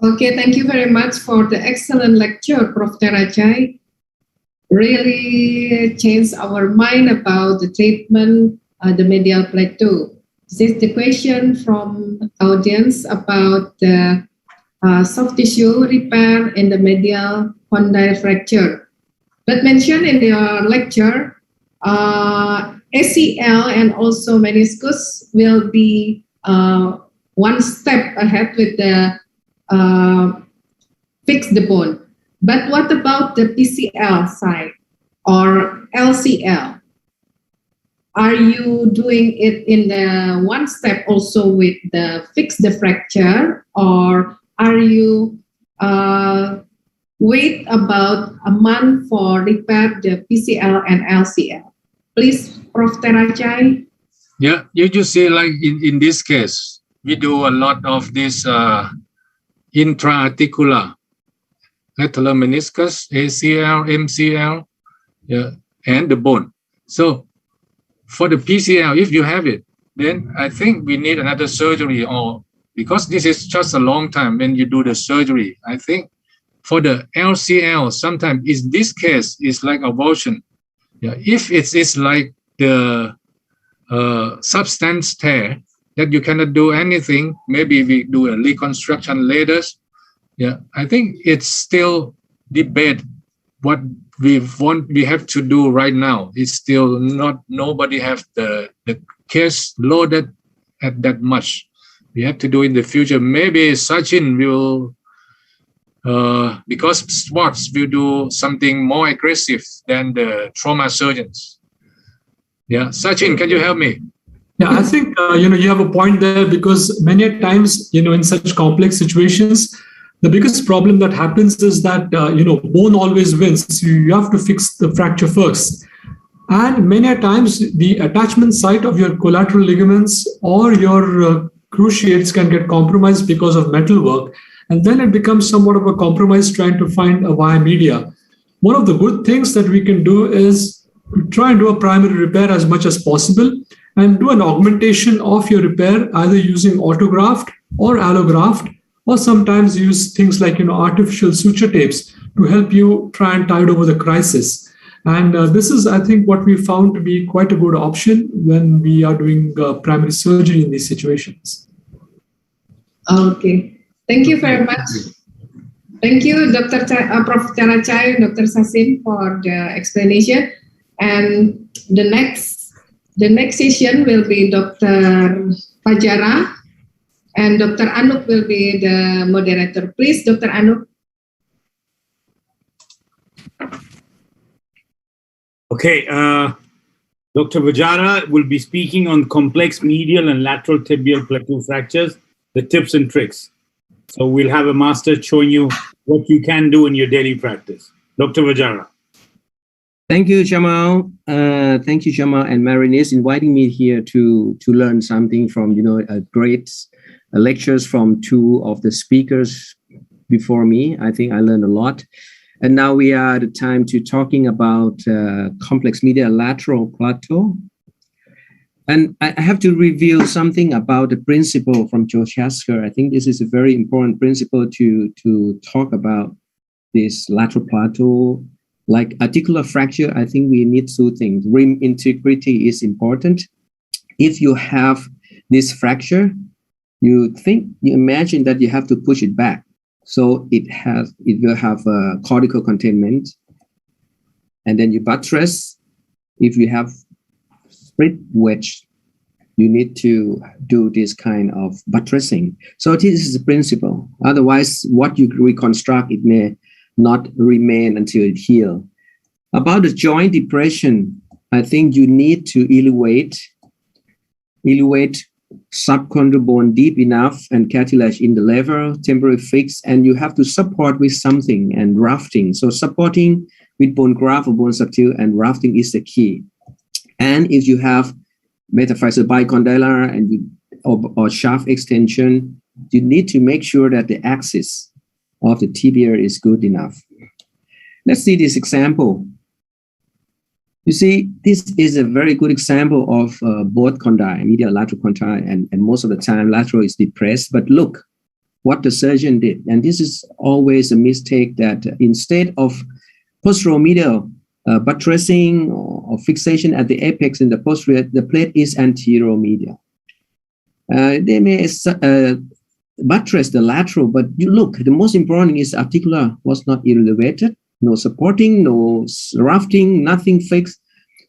Okay, thank you very much for the excellent lecture, Prof. Therachai. Really changed our mind about the treatment, the medial plateau. This is the question from audience about the soft tissue repair in the medial condyle fracture. But mentioned in your lecture, ACL and also meniscus will be one step ahead with the fix the bone. But what about the PCL side or LCL? Are you doing it in the one step also with the fix the fracture, or are you wait about a month for repair the PCL and LCL? Please, Prof. Therachai. Yeah, you see, like in this case, we do a lot of this intra-articular lateral meniscus, ACL, MCL, yeah, and the bone. So for the PCL, if you have it, then I think we need another surgery, or because this is just a long time when you do the surgery. I think for the LCL, sometimes in this case, it's like avulsion. Yeah, if it's like the substance tear that you cannot do anything, maybe we do a reconstruction later. Yeah, I think it's still debate what we have to do right now. It's still not, nobody have the case loaded at that much. We have to do in the future. Maybe Sachin will, because sports will do something more aggressive than the trauma surgeons. Yeah, Sachin, can you help me? Yeah, I think, you have a point there, because many times, in such complex situations, the biggest problem that happens is that, bone always wins. You have to fix the fracture first. And many times the attachment site of your collateral ligaments or your cruciates can get compromised because of metal work. And then it becomes somewhat of a compromise trying to find a via media. One of the good things that we can do is try and do a primary repair as much as possible and do an augmentation of your repair, either using autograft or allograft, or sometimes use things like artificial suture tapes to help you try and tide over the crisis. And this is, I think, what we found to be quite a good option when we are doing primary surgery in these situations. Okay, thank you very much. Thank you, Dr. Prof. Therachai, Dr. Sachin, for the explanation. And the next session will be Dr. Vajara, and Dr. Anup will be the moderator. Please, Dr. Anup. Okay, Dr. Vajara will be speaking on complex medial and lateral tibial plateau fractures, the tips and tricks. So we'll have a master showing you what you can do in your daily practice. Dr. Vajara. Thank you, Jamal. Thank you, Jamal and Marinis, inviting me here to learn something from, great lectures from two of the speakers before me. I think I learned a lot. And now we are at the time to talking about complex medial lateral plateau. And I have to reveal something about the principle from Joe Chasker. I think this is a very important principle to talk about this lateral plateau. Like articular fracture, I think we need two things. Rim integrity is important. If you have this fracture, you imagine that you have to push it back. So it will have a cortical containment. And then you buttress. If you have split wedge, you need to do this kind of buttressing. So this is the principle. Otherwise, what you reconstruct, it may not remain until it heals. About the joint depression, I think you need to elevate subchondral bone deep enough and cartilage in the level, temporary fix, and you have to support with something and rafting. So supporting with bone graft or bone substitute and rafting is the key. And if you have metaphyseal bicondylar and or shaft extension, you need to make sure that the axis of the tibia is good enough. Let's see this example. You see, this is a very good example of both condyle, medial lateral condyle, and most of the time lateral is depressed. But look what the surgeon did. And this is always a mistake, that instead of posterior medial buttressing or fixation at the apex in the posterior, the plate is anterior medial. They may buttress the lateral, but you look, the most important is articular was not elevated, no supporting, no rafting, nothing fixed.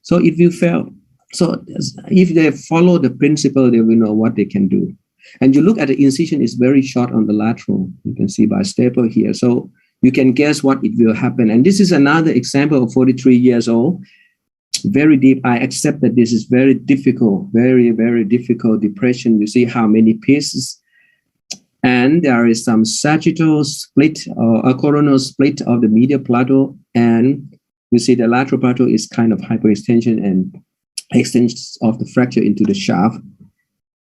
So it will fail. So if they follow the principle, they will know what they can do. And you look at the incision is very short on the lateral. You can see by staple here. So you can guess what it will happen. And this is another example of 43 years old. Very deep. I accept that this is very difficult, very, very difficult depression. You see how many pieces. And there is some sagittal split or a coronal split of the medial plateau. And you see the lateral plateau is kind of hyperextension and extension of the fracture into the shaft.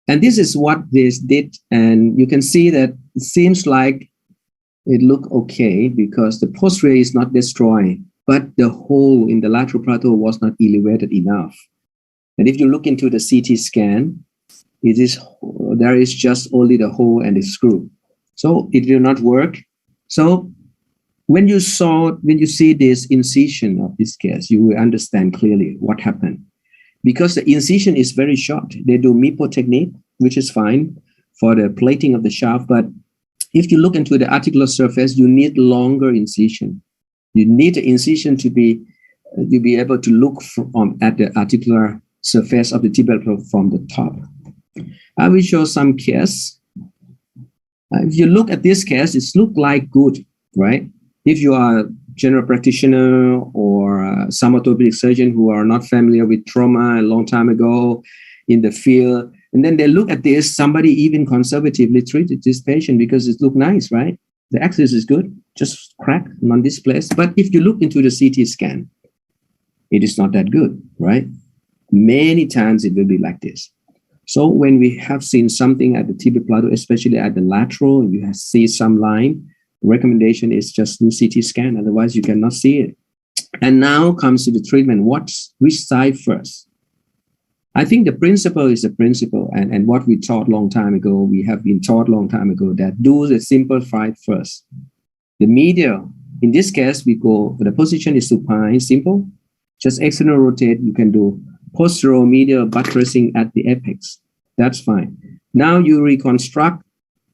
And this is what this did. And you can see that it seems like it looked okay because the posterior is not destroyed, but the hole in the lateral plateau was not elevated enough. And if you look into the CT scan, there is just only the hole and the screw. So it will not work. So when you see this incision of this case, you will understand clearly what happened. Because the incision is very short. They do MIPO technique, which is fine for the plating of the shaft. But if you look into the articular surface, you need longer incision. You need the incision to be able to look at the articular surface of the tibial from the top. I will show some case. If you look at this case, it looks like good, right? If you are a general practitioner or some orthopedic surgeon who are not familiar with trauma a long time ago in the field, and then they look at this, somebody even conservatively treated this patient because it looked nice, right? The axis is good, just crack, non-displaced. But if you look into the CT scan, it is not that good, right? Many times it will be like this. So when we have seen something at the tibial plateau, especially at the lateral, you see some line, the recommendation is just do CT scan, otherwise you cannot see it. And now comes to the treatment. Which side first? I think the principle is the principle, and what we taught long time ago, we have been taught long time ago that do the simplified first. The medial, in this case, we go, the position is supine, simple, just external rotate, you can do posterior medial buttressing at the apex. That's fine. Now you reconstruct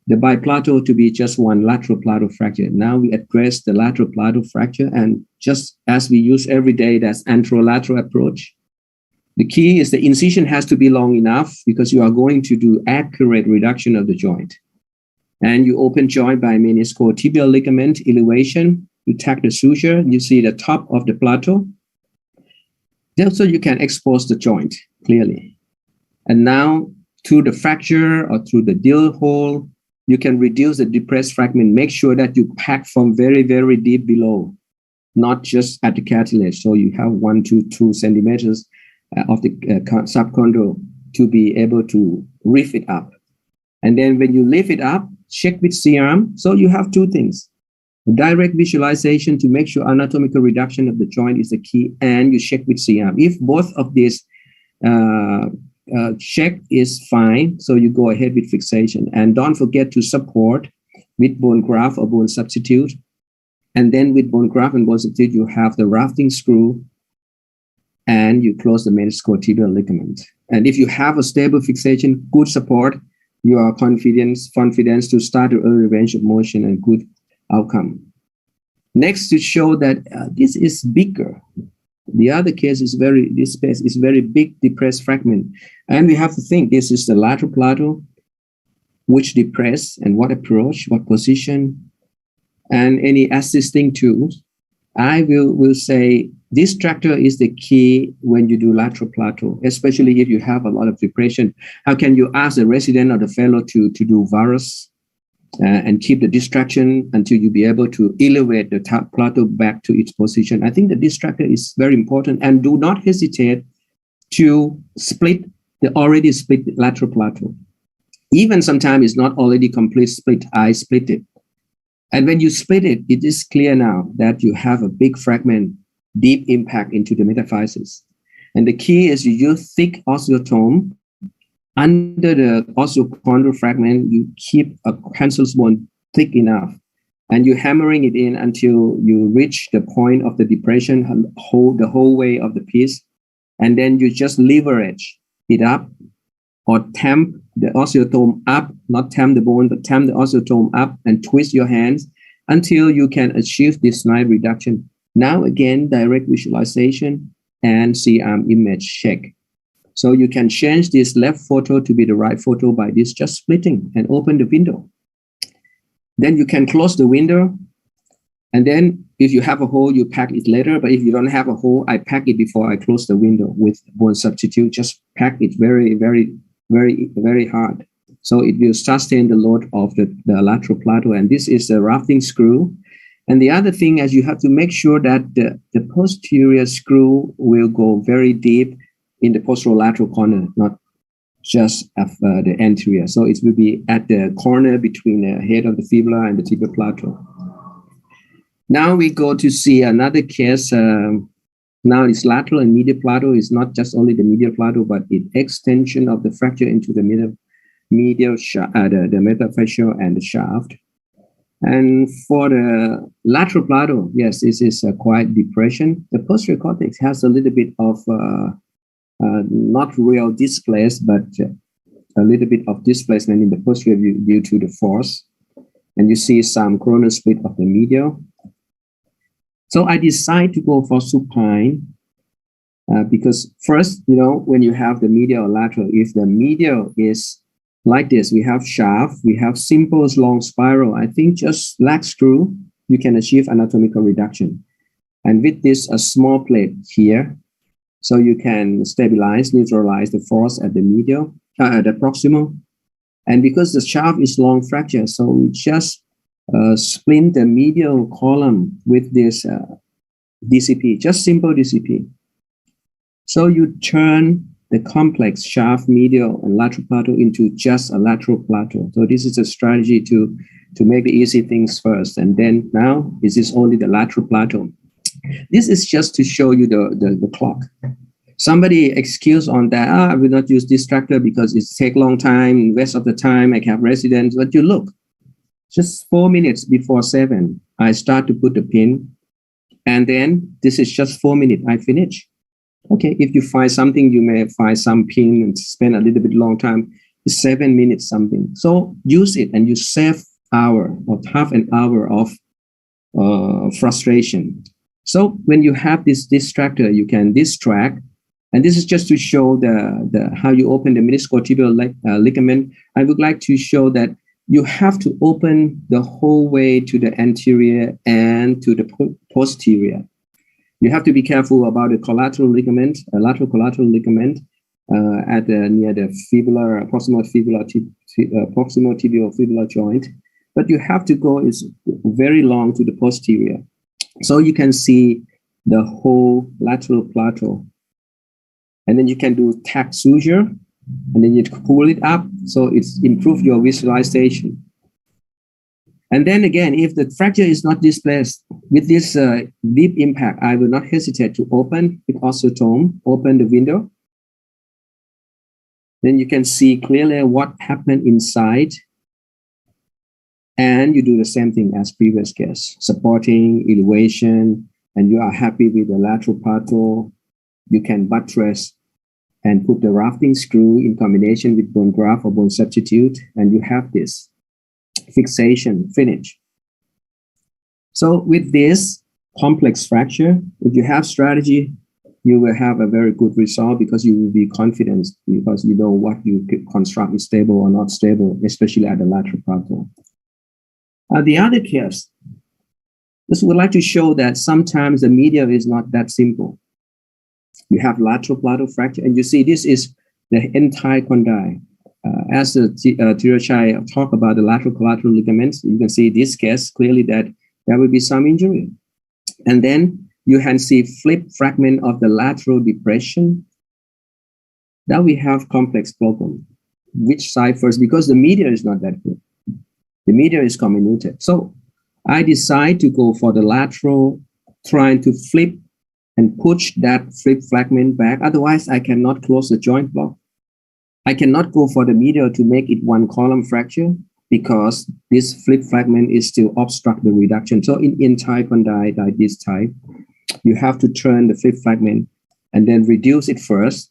the biplateau to be just one lateral plateau fracture. Now we address the lateral plateau fracture, and just as we use every day, that's anterolateral approach. The key is the incision has to be long enough because you are going to do accurate reduction of the joint. And you open joint by meniscotibial ligament elevation. You tack the suture. You see the top of the plateau. Also, you can expose the joint clearly. And now, through the fracture or through the drill hole, you can reduce the depressed fragment. Make sure that you pack from very, very deep below, not just at the cartilage. So you have 1 to 2 centimeters of the subchondral to be able to lift it up. And then when you lift it up, check with C-arm. So you have two things. Direct visualization to make sure anatomical reduction of the joint is the key, and you check with C-arm. If both of these check is fine, so you go ahead with fixation. And don't forget to support with bone graft or bone substitute. And then with bone graft and bone substitute, you have the rafting screw, and you close the meniscotibial ligament. And if you have a stable fixation, good support, you are confident to start the early range of motion and good outcome. Next, to show that this is bigger. The other case is this space is very big, depressed fragment. And we have to think this is the lateral plateau, which depress and what approach, what position, and any assisting tools. I will say this tractor is the key when you do lateral plateau, especially if you have a lot of depression. How can you ask the resident or the fellow to do varus and keep the distraction until you be able to elevate the plateau back to its position? I think the distractor is very important, and do not hesitate to split the already split lateral plateau. Even sometimes it's not already complete split, I split it. And when you split it, it is clear now that you have a big fragment, deep impact into the metaphysis. And the key is you use thick osteotome. Under the osteochondral fragment, you keep a cancellous bone thick enough, and you're hammering it in until you reach the point of the depression, the whole way of the piece. And then you just leverage it up or tamp the osteotome up, not tamp the bone, but tamp the osteotome up and twist your hands until you can achieve this nice reduction. Now again, direct visualization and C-arm image check. So you can change this left photo to be the right photo by this just splitting and open the window. Then you can close the window. And then if you have a hole, you pack it later. But if you don't have a hole, I pack it before I close the window with bone substitute. Just pack it very, very, very, very hard. So it will sustain the load of the lateral plateau. And this is the rafting screw. And the other thing is you have to make sure that the posterior screw will go very deep in the posterolateral corner, not just at the anterior. So it will be at the corner between the head of the fibula and the tibial plateau. Now we go to see another case. Now it's lateral and medial plateau. It's not just only the medial plateau, but the extension of the fracture into the medial the metaphyseal and the shaft. And for the lateral plateau, yes, this is quite depression. The posterior cortex has a little bit of not real displaced, but a little bit of displacement in the posterior due to the force. And you see some coronal split of the medial. So I decide to go for supine because first, when you have the medial or lateral, if the medial is like this, we have shaft, we have simple long spiral. I think just lag screw, you can achieve anatomical reduction. And with this, a small plate here, so you can stabilize, neutralize the force at the medial, the proximal. And because the shaft is long fracture, so we just splint the medial column with this DCP, just simple DCP. So you turn the complex shaft, medial, and lateral plateau into just a lateral plateau. So this is a strategy to make the easy things first. And then now, this is only the lateral plateau. This is just to show you the clock. Somebody excuse on that, I will not use this tractor because it takes long time, rest of the time I have residents. But you look, just 4 minutes before 7, I start to put the pin. And then this is just 4 minutes, I finish. Okay, if you find something, you may find some pin and spend a little bit long time. It's 7 minutes something. So use it and you save hour or half an hour of frustration. So when you have this distractor, you can distract. And this is just to show the how you open the meniscotibial ligament. I would like to show that you have to open the whole way to the anterior and to the posterior. You have to be careful about the collateral ligament, lateral collateral ligament near the fibular, proximal tibial fibular joint. But you have to go very long to the posterior. So you can see the whole lateral plateau. And then you can do tack suture, and then you pull it up, so it's improved your visualization. And then again, if the fracture is not displaced with this deep impact, I will not hesitate to open with osteotome, open the window. then you can see clearly what happened inside. And you do the same thing as previous case, supporting, elevation, and you are happy with the lateral Pateau. You can buttress and put the rafting screw in combination with bone graft or bone substitute, and you have this fixation finish. So with this complex fracture, if you have strategy, you will have a very good result because you will be confident because you know what you construct is stable or not stable, especially at the lateral Pateau. The other case, this would like to show that sometimes the medial is not that simple. You have lateral Pateau fracture, and you see this is the entire condyle. As the Therachi talk about the lateral collateral ligaments, you can see this case clearly that there will be some injury. And then you can see flip fragment of the lateral depression. Now we have complex problem. Which side first? Because the medial is not that good. The medial is comminuted. So I decide to go for the lateral, trying to flip and push that flip fragment back. Otherwise, I cannot close the joint block. I cannot go for the medial to make it one column fracture because this flip fragment is still obstruct the reduction. So in entire condyle like this type, you have to turn the flip fragment and then reduce it first.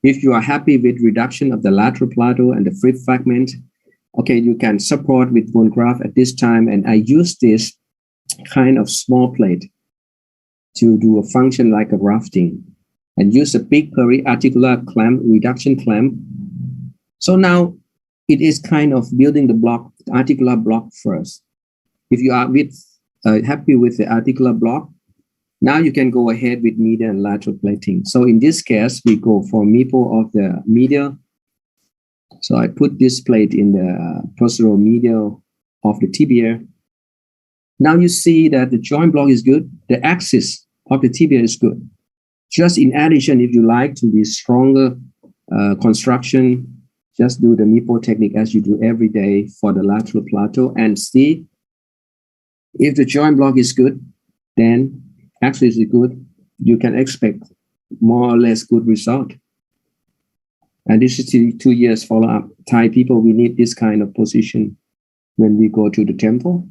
If you are happy with reduction of the lateral Pateau and the flip fragment, okay, you can support with bone graft at this time. And I use this kind of small plate to do a function like a rafting and use a big periarticular clamp, reduction clamp. So now it is kind of building the block, articular block first. If you are happy with the articular block, now you can go ahead with medial and lateral plating. So in this case, we go for MIPO of the medial. So I put this plate in the posterior medial of the tibia. Now you see that the joint block is good. The axis of the tibia is good. Just in addition, if you like to be stronger construction, just do the MIPO technique as you do every day for the lateral Pateau and see if the joint block is good, then axis is good. You can expect more or less good result. And this is 2 years follow-up. Thai people, we need this kind of position when we go to the temple.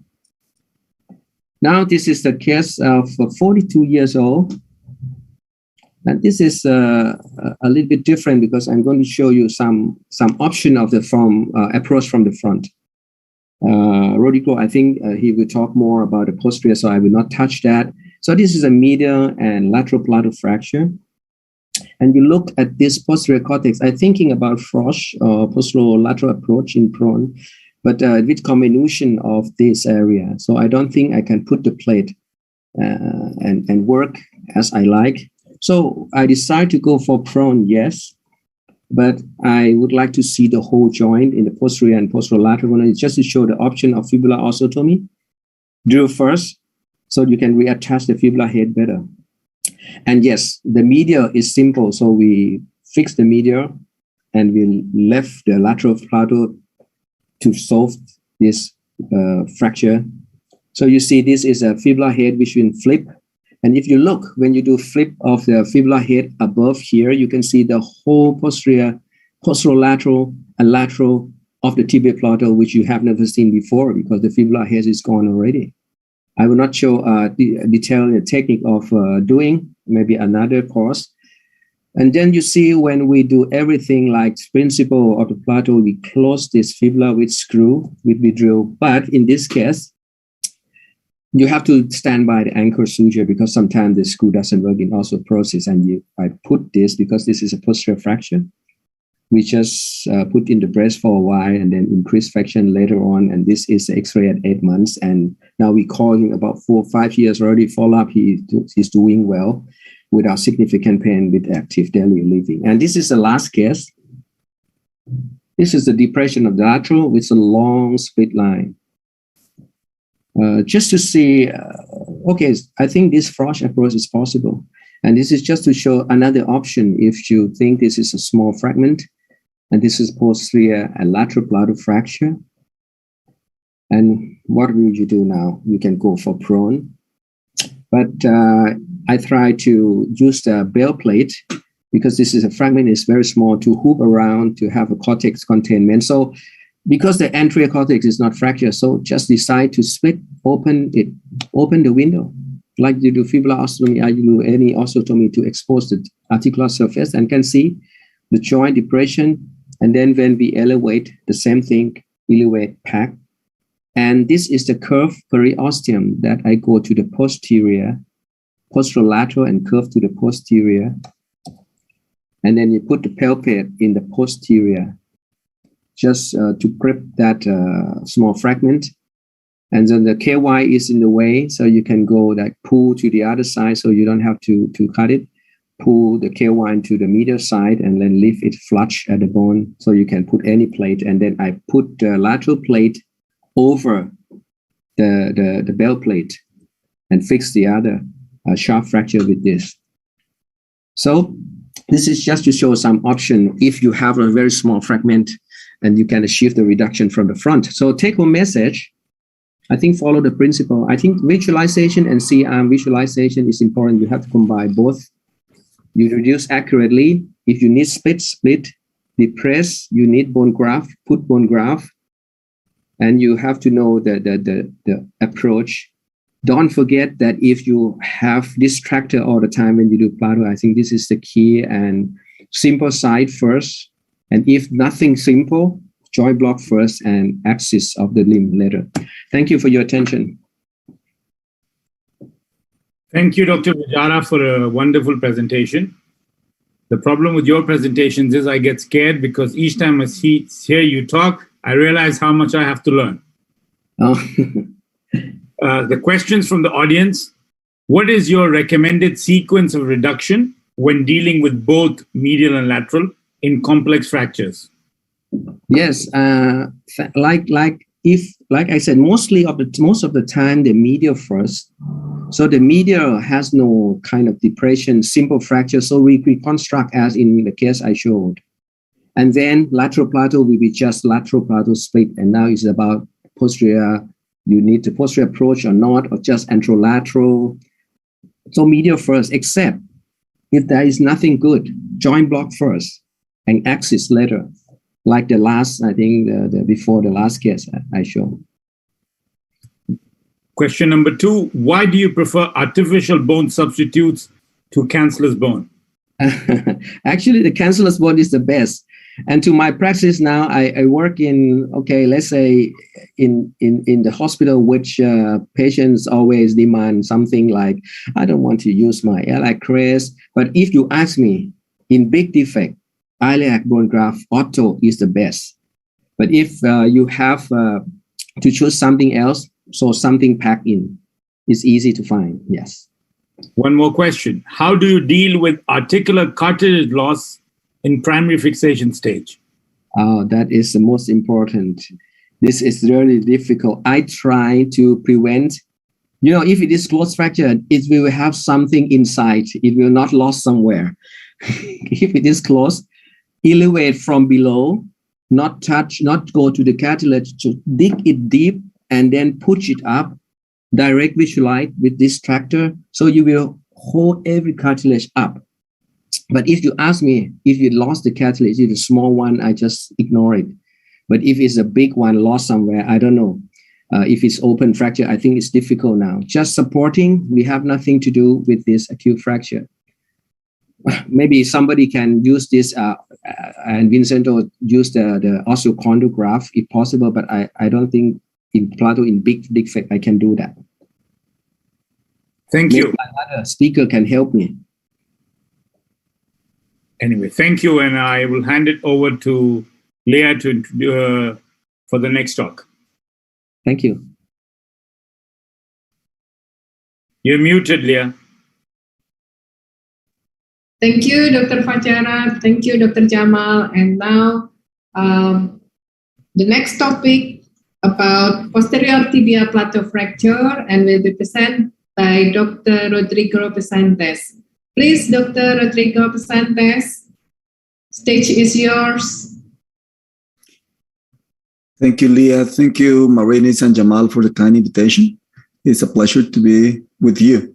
Now, this is the case of 42 years old. And this is a little bit different because I'm going to show you some option of the approach from the front. Rodrigo, I think he will talk more about the posterior, so I will not touch that. So this is a medial and lateral Pateau fracture. And you look at this posterior cortex, I'm thinking about Frosch or posterolateral approach in prone, but with combination of this area. So I don't think I can put the plate and work as I like. So I decide to go for prone, yes, but I would like to see the whole joint in the posterior and posterolateral just to show the option of fibular osteotomy. Drill first, so you can reattach the fibular head better. And yes, the medial is simple. So we fix the medial and we left the lateral Pateau to solve this fracture. So you see this is a fibular head which will flip. And if you look, when you do flip of the fibular head above here, you can see the whole posterior, posterolateral and lateral of the tibial Pateau, which you have never seen before because the fibular head is gone already. I will not show the detailed technique of doing, maybe another course. And then you see when we do everything like principle of the Pateau, we close this fibula with screw, with the drill. But in this case, you have to stand by the anchor suture because sometimes the screw doesn't work in orthoprosis. And I put this because this is a posterior fracture. We just put in the breast for a while and then increase fraction later on. And this is the X-ray at 8 months. And now we call him about 4 or 5 years already follow-up. He's doing well without significant pain with active daily living. And this is the last case. This is the depression of the lateral with a long split line. Just to see, okay, I think this Frosch approach is possible. And this is just to show another option if you think this is a small fragment. And this is posterior and lateral Pateau fracture. And what will you do now? You can go for prone. But I try to use the bell plate because this is a fragment is very small to hoop around to have a cortex containment. So because the anterior cortex is not fractured, so just decide to split, open the window. Like you do fibular ostomy, or you do any osteotomy to expose the articular surface and can see the joint depression. And then when we elevate, the same thing, elevate, pack. And this is the curved periosteum that I go to the posterior, posterolateral and curve to the posterior. And then you put the palpate in the posterior, just to grip that small fragment. And then the KY is in the way, so you can go like pull to the other side, so you don't have to cut it. Pull the KY into the medial side and then leave it flush at the bone, so you can put any plate. And then I put the lateral plate over the bell plate and fix the other sharp fracture with this. So this is just to show some option if you have a very small fragment and you can achieve the reduction from the front. So take home message, I think follow the principle. I think visualization and C-arm visualization is important. You have to combine both. You reduce accurately. If you need split, depress, you need bone graft, put bone graft, and you have to know the approach. Don't forget that if you have distractor all the time when you do Plateau, I think this is the key, and simple side first. And if nothing simple, joint block first and axis of the limb later. Thank you for your attention. Thank you, Dr. Vajara, for a wonderful presentation. The problem with your presentations is I get scared because each time I hear you talk, I realize how much I have to learn. Oh. The questions from the audience: what is your recommended sequence of reduction when dealing with both medial and lateral in complex fractures? Yes, like I said, most of the time the medial first. So the medial has no kind of depression, simple fracture. So we reconstruct as in the case I showed. And then lateral Plateau will be just lateral Plateau split. And now it's about posterior. You need the posterior approach or not, or just anterolateral. So medial first, except if there is nothing good, joint block first and axis later. Like the last, I think before the last case I showed. Question number 2, why do you prefer artificial bone substitutes to cancellous bone? Actually, the cancellous bone is the best. And to my practice now, I work in, let's say in the hospital, which patients always demand something like, I don't want to use my iliac crest. But if you ask me, in big defect, iliac bone graft, Ortho is the best. But if you have to choose something else, so something packed in, it's easy to find, yes. One more question. How do you deal with articular cartilage loss in primary fixation stage? Oh, that is the most important. This is really difficult. I try to prevent, if it is close fracture, it will have something inside. It will not lost somewhere. If it is close, elevate from below, not touch, not go to the cartilage, to dig it deep and then push it up, direct visualize with this tractor. So you will hold every cartilage up. But if you ask me, if you lost the cartilage, if it's a small one, I just ignore it. But if it's a big one lost somewhere, I don't know. If it's open fracture, I think it's difficult now. Just supporting, we have nothing to do with this acute fracture. Maybe somebody can use this, and Vincenzo use the osteochondrograph if possible, but I don't think in Plateau, in big defect, I can do that. Thank Maybe you. Another speaker can help me. Anyway, thank you, and I will hand it over to Leah to for the next talk. Thank you. You're muted, Leah. Thank you, Dr. Vajara. Thank you, Dr. Jamal. And now the next topic about posterior tibial plateau fracture and will be presented by Dr. Rodrigo Persantez. Please, Dr. Rodrigo Persantez, stage is yours. Thank you, Leah. Thank you, Marinis and Jamal, for the kind invitation. It's a pleasure to be with you.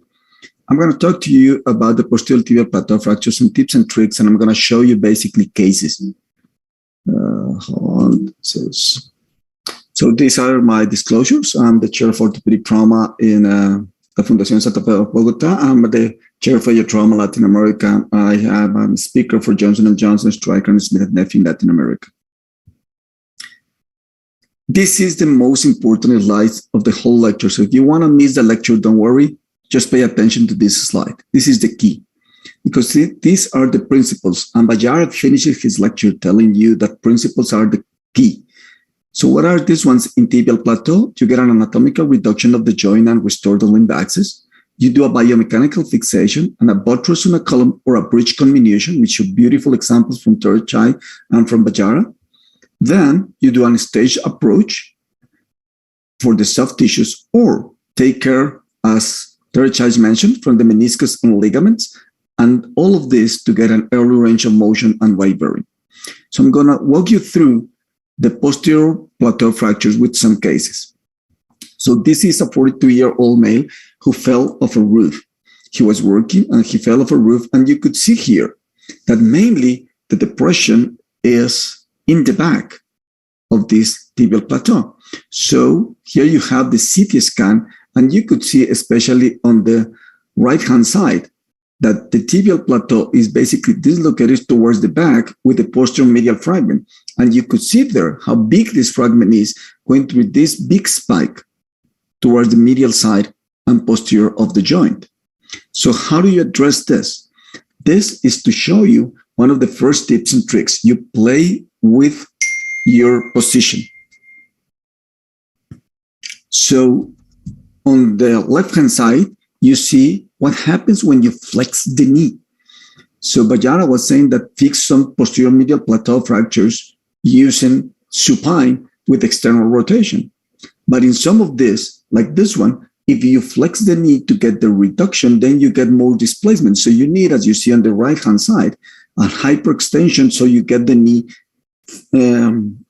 I'm going to talk to you about the posterior tibial plateau fracture, some tips and tricks, and I'm going to show you basically cases. Hold on. So these are my disclosures. I'm the chair of orthopedic trauma in the Fundación Santa Fe of Bogota. I'm the chair for your trauma Latin America. I'm a speaker for Johnson & Johnson, Stryker, and Smith & Nephew in Latin America. This is the most important slide of the whole lecture. So if you want to miss the lecture, don't worry. Just pay attention to this slide. This is the key, because these are the principles. And Vajara finishes his lecture telling you that principles are the key. So what are these ones? In tibial plateau, you get an anatomical reduction of the joint and restore the limb axis. You do a biomechanical fixation and a buttress on a column or a bridge comminution, which are beautiful examples from Therachai and from Vajara. Then you do a stage approach for the soft tissues, or take care, as Therachai mentioned, from the meniscus and ligaments, and all of this to get an early range of motion and weight bearing. So I'm going to walk you through the posterior plateau fractures with some cases. So this is a 42-year-old male who fell off a roof. He was working and he fell off a roof, and you could see here that mainly the depression is in the back of this tibial plateau. So here you have the CT scan, and you could see, especially on the right-hand side, that the tibial plateau is basically dislocated towards the back with the posterior medial fragment. And you could see there how big this fragment is, going through this big spike towards the medial side and posterior of the joint. So how do you address this? This is to show you one of the first tips and tricks. You play with your position. So on the left-hand side, you see what happens when you flex the knee. So Vajara was saying that fix some posterior medial plateau fractures using supine with external rotation. But in some of this, like this one, if you flex the knee to get the reduction, then you get more displacement. So you need, as you see on the right-hand side, a hyperextension so you get the knee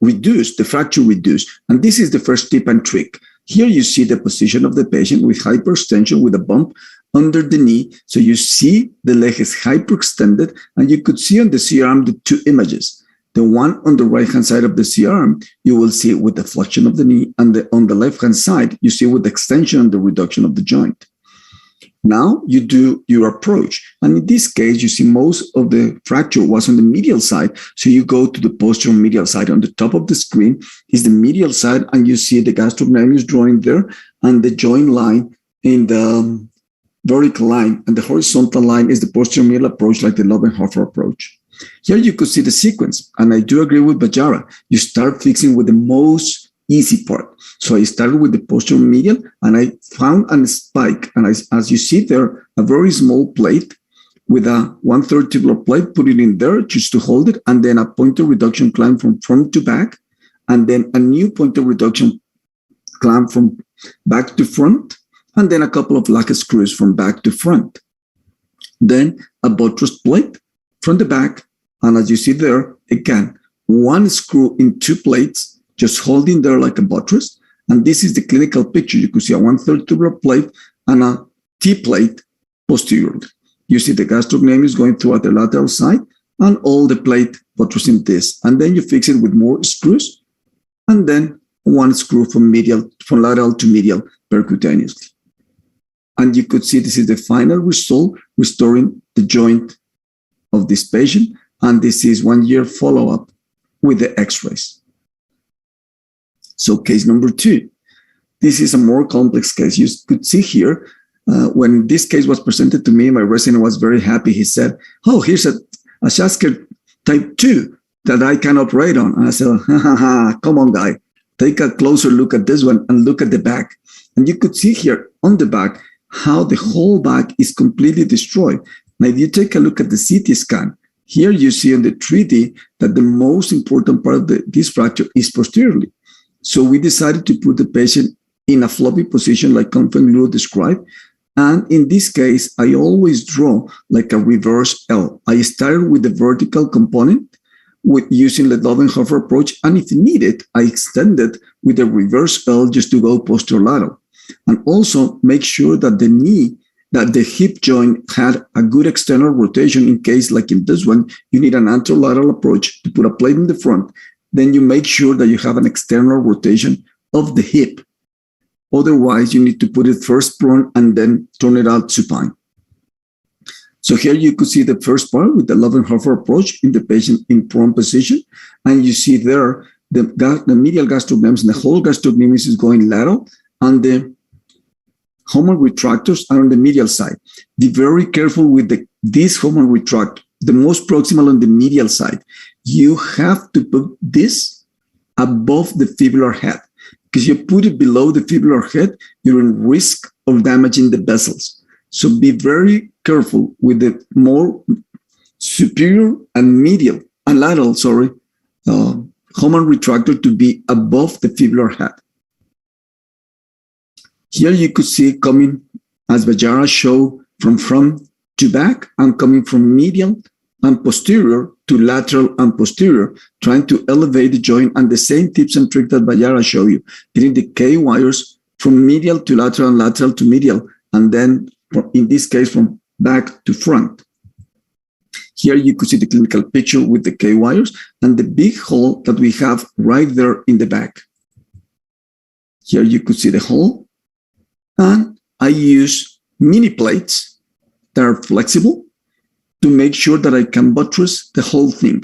reduced, the fracture reduced. And this is the first tip and trick. Here you see the position of the patient with hyperextension with a bump under the knee. So you see the leg is hyperextended, and you could see on the C-arm the two images. The one on the right-hand side of the C-arm, you will see it with the flexion of the knee, and on the left-hand side, you see with the extension and the reduction of the joint. Now you do your approach. And in this case, you see most of the fracture was on the medial side. So you go to the posterior medial side. On the top of the screen is the medial side, and you see the gastrocnemius drawing there, and the joint line in the vertical line, and the horizontal line is the posterior medial approach, like the Hoffa approach. Here you could see the sequence, and I do agree with Vajara. You start fixing with the most easy part. So I started with the posterior medial, and I found a spike, and as you see there, a very small plate with a 1/3 tubular plate, put it in there just to hold it, and then a pointer reduction clamp from front to back, and then a new pointer reduction clamp from back to front, and then a couple of lac screws from back to front. Then a buttress plate from the back, and as you see there, again, one screw in two plates, just holding there like a buttress. And this is the clinical picture. You could see a 1/3 tubular plate and a T-plate posteriorly. You see the gastrocnemius going throughout the lateral side, and all the plate buttressing this. And then you fix it with more screws, and then one screw from lateral to medial percutaneously. And you could see this is the final result, restoring the joint of this patient. And this is 1 year follow-up with the x-rays. So case number 2, this is a more complex case. You could see here, when this case was presented to me, my resident was very happy. He said, oh, here's a Schasker type 2 that I can operate on. And I said, come on, guy, take a closer look at this one and look at the back. And you could see here on the back how the whole back is completely destroyed. Now, if you take a look at the CT scan, here you see on the 3D that the most important part of this fracture is posteriorly. So we decided to put the patient in a floppy position like Confeng described. And in this case, I always draw like a reverse L. I started with the vertical component with using the Hoffa approach. And if needed, I extended with a reverse L just to go posterolateral. And also make sure that the knee that the hip joint had a good external rotation in case, like in this one, you need an anterolateral approach to put a plate in the front, then you make sure that you have an external rotation of the hip. Otherwise, you need to put it first prone and then turn it out supine. So here you could see the first part with the Hoffa approach in the patient in prone position. And you see there, the medial gastrocnemius and the whole gastrocnemius is going lateral, and the humeral retractors are on the medial side. Be very careful with this humeral retractor, the most proximal on the medial side. You have to put this above the fibular head, because you put it below the fibular head, you're in risk of damaging the vessels. So be very careful with the more superior and medial and lateral, humeral retractor to be above the fibular head. Here you could see coming, as Vajara showed, from front to back, and coming from medial and posterior to lateral and posterior, trying to elevate the joint, and the same tips and tricks that Vajara showed you, getting the K wires from medial to lateral and lateral to medial, and then in this case from back to front. Here you could see the clinical picture with the K wires and the big hole that we have right there in the back. Here you could see the hole. And I use mini plates that are flexible to make sure that I can buttress the whole thing.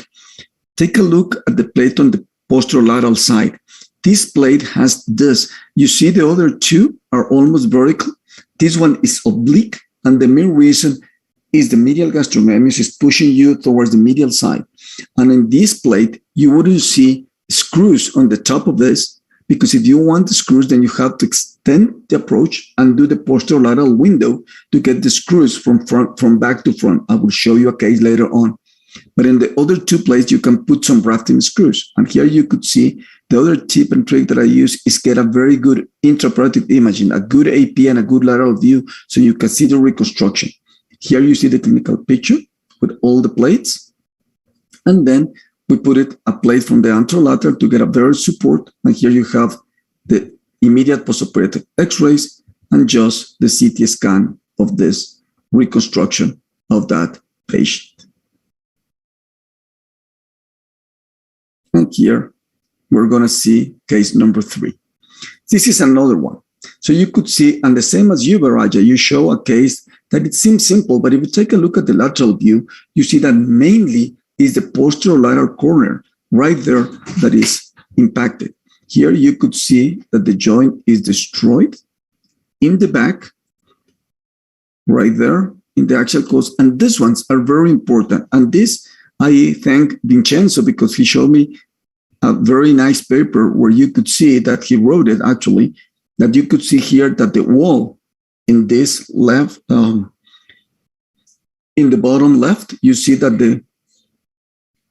Take a look at the plate on the posterolateral side. This plate has this. You see the other two are almost vertical. This one is oblique, and the main reason is the medial gastrocnemius is pushing you towards the medial side. And in this plate, you wouldn't see screws on the top of this, because if you want the screws, then you have to extend the approach and do the posterolateral window to get the screws from back to front. I will show you a case later on. But in the other two places, you can put some rafting screws. And here you could see the other tip and trick that I use is get a very good intraoperative imaging, a good AP and a good lateral view, so you can see the reconstruction. Here you see the clinical picture with all the plates. And then we put a plate from the anterolateral to get a better support. And here you have the immediate postoperative x-rays and just the CT scan of this reconstruction of that patient. And here we're going to see case number 3. This is another one. So you could see, and the same as you, Vajara, you show a case that it seems simple, but if you take a look at the lateral view, you see that mainly is the posterolateral corner right there that is impacted. Here you could see that the joint is destroyed in the back, right there in the axial coast. And these ones are very important. And this, I thank Vincenzo, because he showed me a very nice paper where you could see that he wrote it actually, that you could see here that the wall in this left, in the bottom left, you see that the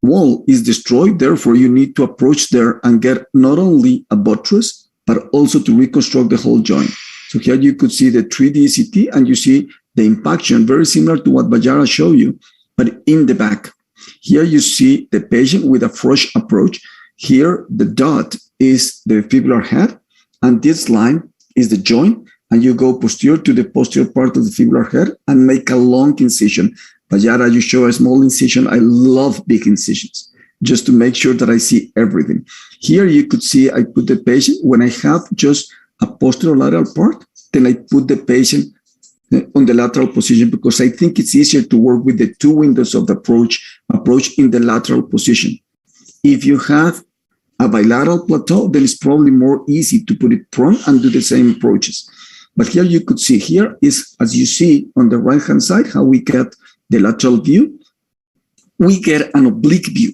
wall is destroyed. Therefore, you need to approach there and get not only a buttress, but also to reconstruct the whole joint. So here you could see the 3D CT, and you see the impaction, very similar to what Vajara showed you, but in the back. Here you see the patient with a fresh approach. Here, the dot is the fibular head, and this line is the joint, and you go posterior to the posterior part of the fibular head and make a long incision. Vajara, you show a small incision. I love big incisions, just to make sure that I see everything. Here you could see I put the patient, when I have just a posterolateral part, then I put the patient on the lateral position, because I think it's easier to work with the two windows of the approach in the lateral position. If you have a bilateral plateau, then it's probably more easy to put it prone and do the same approaches. But here you could see, here is, as you see on the right-hand side, how we get the lateral view. We get an oblique view.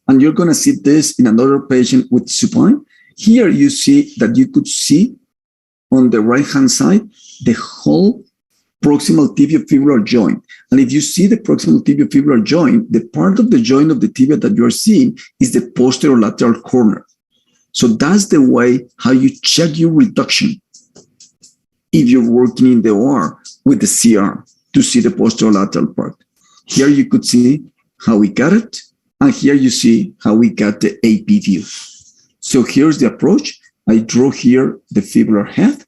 And you're going to see this in another patient with supine. Here you see that you could see on the right-hand side the whole proximal tibiofibular joint. And if you see the proximal tibiofibular joint, the part of the joint of the tibia that you're seeing is the posterolateral corner. So that's the way how you check your reduction if you're working in the OR with the CR to see the posterolateral part. Here you could see how we got it, and here you see how we got the AP view. So here's the approach. I draw here the fibular head,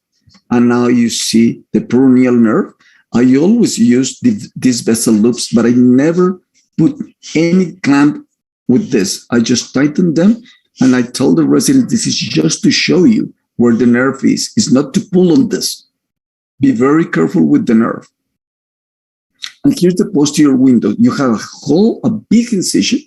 and now you see the peroneal nerve. I always use these vessel loops, but I never put any clamp with this. I just tighten them, and I told the resident, this is just to show you where the nerve is. It's not to pull on this. Be very careful with the nerve. And here's the posterior window. You have a big incision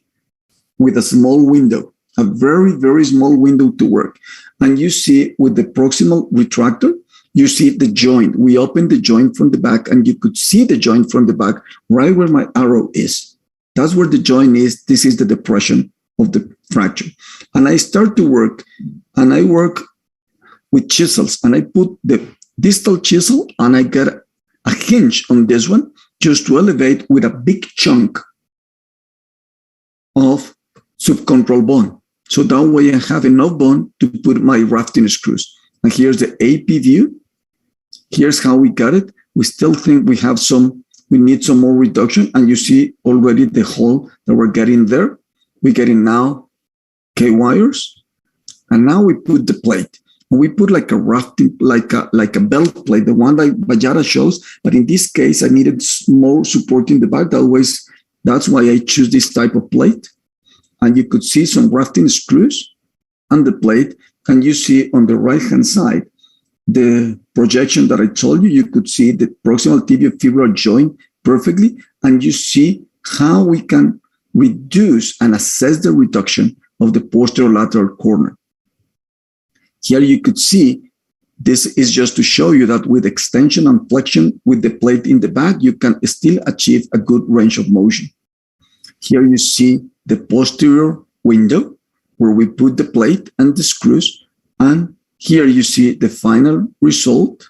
with a small window, a very, very small window to work. And you see with the proximal retractor, you see the joint. We open the joint from the back, and you could see the joint from the back right where my arrow is. That's where the joint is. This is the depression of the fracture. And I start to work, and I work with chisels, and I put the distal chisel, and I get a hinge on this one just to elevate with a big chunk of subchondral bone. So that way I have enough bone to put my rafting screws. And here's the AP view. Here's how we got it. We still think we need some more reduction. And you see already the hole that we're getting there. We're getting now K-wires. And now we put the plate. And we put like a rafting, like a belt plate, the one that Vajara shows. But in this case, I needed more support in the back. That's why I choose this type of plate. And you could see some rafting screws on the plate. And you see on the right-hand side, the projection that I told you, you could see the proximal tibiofibular joint perfectly. And you see how we can reduce and assess the reduction of the posterior lateral corner. Here you could see, this is just to show you that with extension and flexion with the plate in the back, you can still achieve a good range of motion. Here you see the posterior window where we put the plate and the screws. And here you see the final result.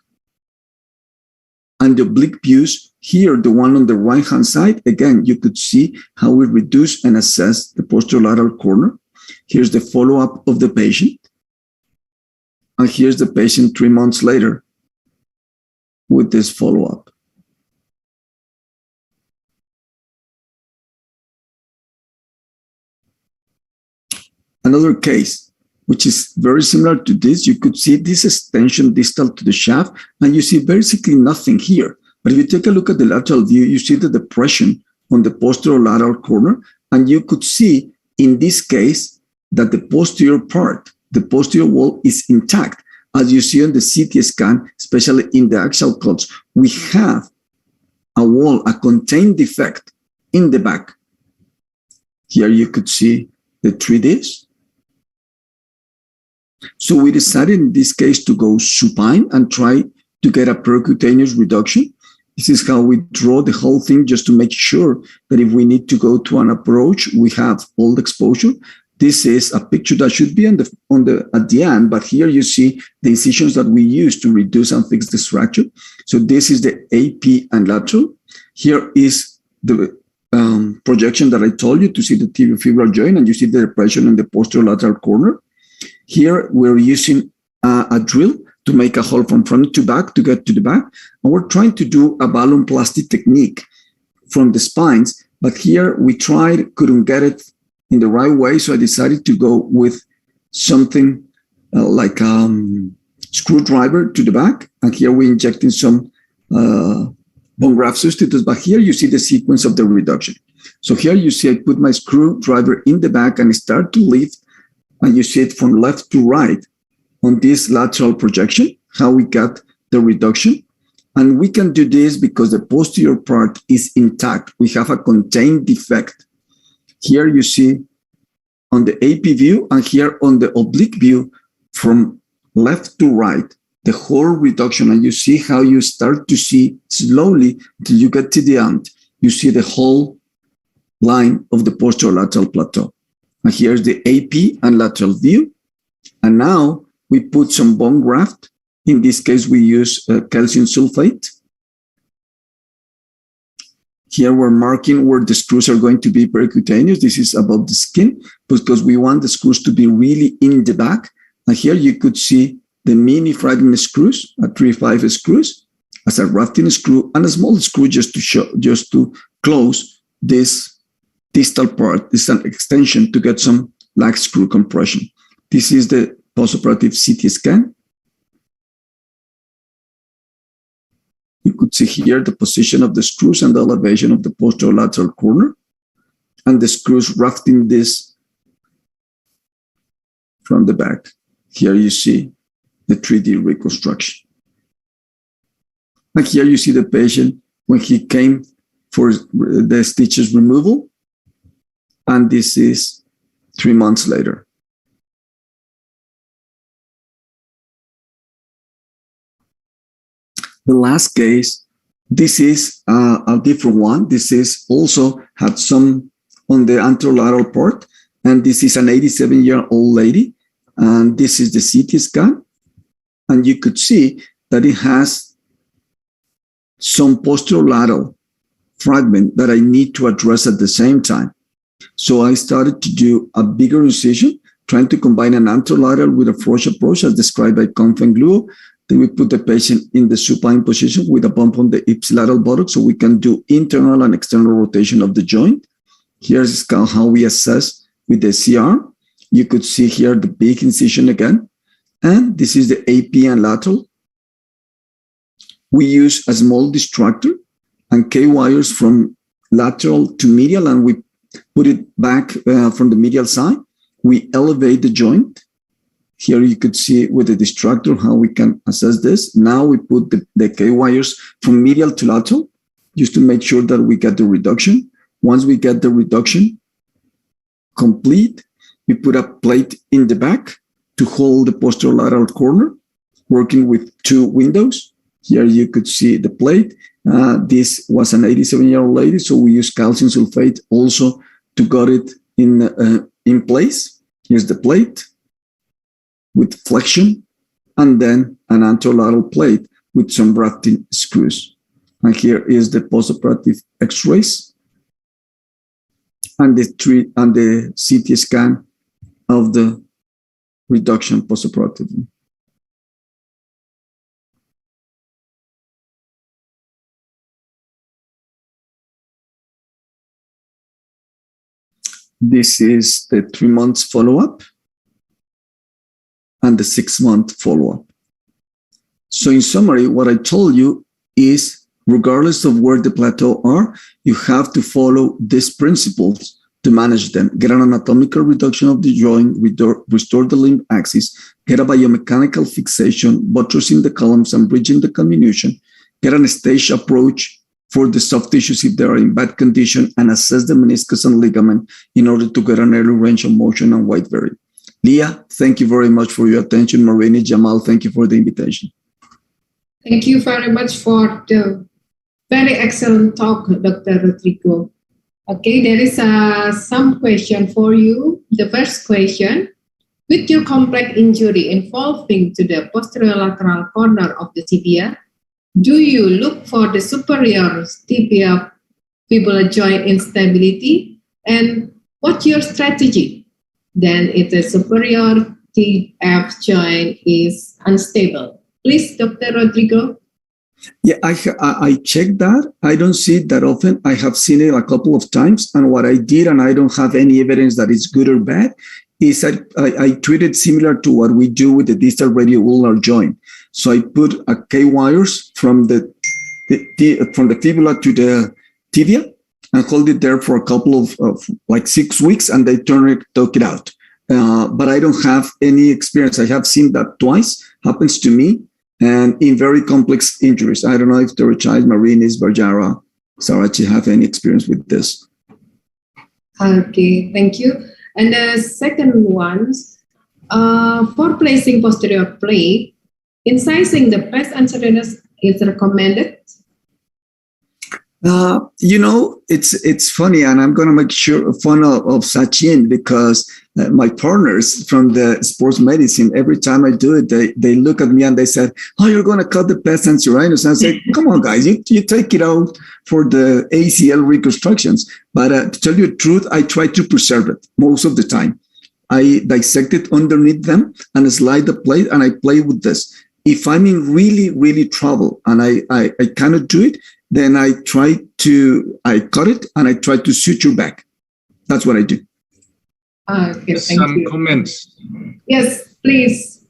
And the oblique views, here, the one on the right-hand side, again, you could see how we reduce and assess the posterolateral corner. Here's the follow-up of the patient. And here's the patient 3 months later with this follow-up. Another case, which is very similar to this, you could see this extension distal to the shaft, and you see basically nothing here. But if you take a look at the lateral view, you see the depression on the posterolateral corner, and you could see in this case that the posterior part, the posterior wall is intact. As you see on the CT scan, especially in the axial cuts, we have a wall, a contained defect in the back. Here you could see the 3Ds. So we decided in this case to go supine and try to get a percutaneous reduction. This is how we draw the whole thing, just to make sure that if we need to go to an approach, we have all the exposure. This is a picture that should be at the end, but here you see the incisions that we use to reduce and fix this fracture. So this is the AP and lateral. Here is the projection that I told you to see the tibiofibular joint, and you see the depression in the posterolateral corner. Here we're using a drill to make a hole from front to back to get to the back. And we're trying to do a balloon plastic technique from the spines, but here we tried, couldn't get it in the right way. So I decided to go with something like a screwdriver to the back. And here we're injecting some bone graft substitutes, but here you see the sequence of the reduction. So here you see I put my screwdriver in the back and start to lift, and you see it from left to right on this lateral projection, how we got the reduction. And we can do this because the posterior part is intact. We have a contained defect. Here you see on the AP view, and here on the oblique view from left to right, the whole reduction. And you see how you start to see slowly till you get to the end. You see the whole line of the posterolateral plateau. And here's the AP and lateral view. And now we put some bone graft. In this case, we use calcium sulfate. Here we're marking where the screws are going to be percutaneous. This is above the skin because we want the screws to be really in the back. And here you could see the mini fragment screws, a 3-5 screws, as a rafting screw, and a small screw just to close this distal part. This is an extension to get some lag screw compression. This is the postoperative CT scan. You could could see here the position of the screws and the elevation of the posterior lateral corner, and the screws rafting this from the back. Here you see the 3D reconstruction. And here you see the patient when he came for the stitches removal, and this is 3 months later. The last case, this is a different one. This is also had some on the anterolateral part, and this is an 87-year-old lady, and this is the CT scan, and you could see that it has some posterolateral fragment that I need to address at the same time. So I started to do a bigger incision, trying to combine an anterolateral with a flush approach as described by Confeng Luo. Then we put the patient in the supine position with a bump on the ipsilateral buttock so we can do internal and external rotation of the joint. Here's how we assess with the CR. You could see here the big incision again. And this is the AP and lateral. We use a small distractor and K wires from lateral to medial, and we put it back from the medial side. We elevate the joint. Here you could see with the distractor how we can assess this. Now we put the K wires from medial to lateral just to make sure that we get the reduction. Once we get the reduction complete, we put a plate in the back to hold the posterolateral corner, working with 2 windows. Here you could see the plate. This was an 87-year-old lady, so we use calcium sulfate also to get it in place. Here's the plate with flexion, and then an anterolateral plate with some rafting screws. And here is the postoperative X-rays and the CT scan of the reduction postoperatively. This is the 3 months follow-up and the 6-month follow-up. So in summary, what I told you is, regardless of where the plateau are, you have to follow these principles to manage them. Get an anatomical reduction of the joint, restore the limb axis, get a biomechanical fixation, buttressing the columns and bridging the comminution, get a stage approach for the soft tissues if they are in bad condition, and assess the meniscus and ligament in order to get an early range of motion and wide variant. Leah, thank you very much for your attention. Marini, Jamal, thank you for the invitation. Thank you very much for the very excellent talk, Dr. Rodrigo. Okay, there is some question for you. The first question, with your complex injury involving to the posterior lateral corner of the tibia, do you look for the superior tibia fibular joint instability, and what's your strategy? Then if the superior TF joint is unstable. Please, Dr. Rodrigo. Yeah, I checked that. I don't see it that often. I have seen it a couple of times. And what I did, and I don't have any evidence that it's good or bad, is I treated similar to what we do with the distal radioulnar joint. So I put a K wires from the fibula to the tibia and hold it there for a couple of like 6 weeks, and they took it out. But I don't have any experience. I have seen that twice, happens to me, and in very complex injuries. I don't know if Therachai, Marinis, Vajara, Sarachi have any experience with this. Okay, thank you. And the second one, for placing posterior plate, incising the pes anteriorus is recommended. It's funny, and I'm going to make fun of Sachin, because my partners from the sports medicine, every time I do it, they look at me and they said, "Oh, you're going to cut the pes anteriorus." And I say, "Come on, guys, you take it out for the ACL reconstructions." But to tell you the truth, I try to preserve it most of the time. I dissect it underneath them and slide the plate, and I play with this. If I'm in really, really trouble and I cannot do it, then I cut it and I try to suture back. That's what I do. Okay, thank Some you. comments. Yes, please.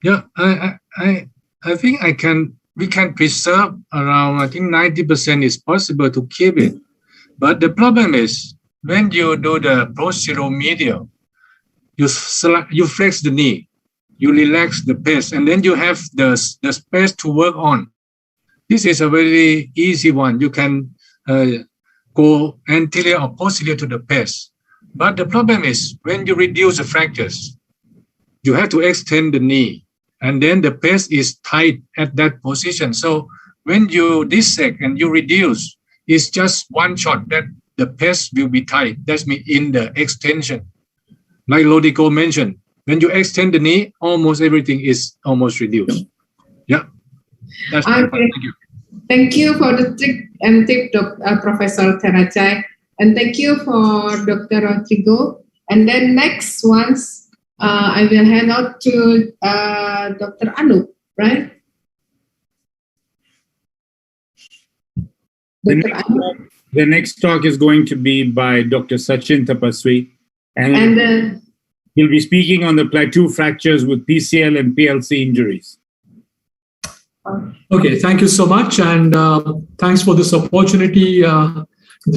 Yeah, I think I can we can preserve around, I think 90% is possible to keep it. But the problem is when you do the posterior medial, you flex the knee, you relax the pes, and then you have the space to work on. This is a very easy one. You can go anterior or posterior to the pes. But the problem is when you reduce the fractures, you have to extend the knee, and then the pes is tight at that position. So when you dissect and you reduce, it's just one shot that the pes will be tight. That's mean in the extension. Like Rodrigo mentioned, when you extend the knee, almost everything is almost reduced. Yeah, that's my point. Thank you. Thank you for the trick and tip, Professor Therachai. And thank you for Dr. Rodrigo. And then next ones, I will hand out to Dr. Anup, right? The next talk is going to be by Dr. Sachin Tapasvi. And he'll be speaking on the plateau fractures with PCL and PLC injuries. Okay, thank you so much. And thanks for this opportunity, the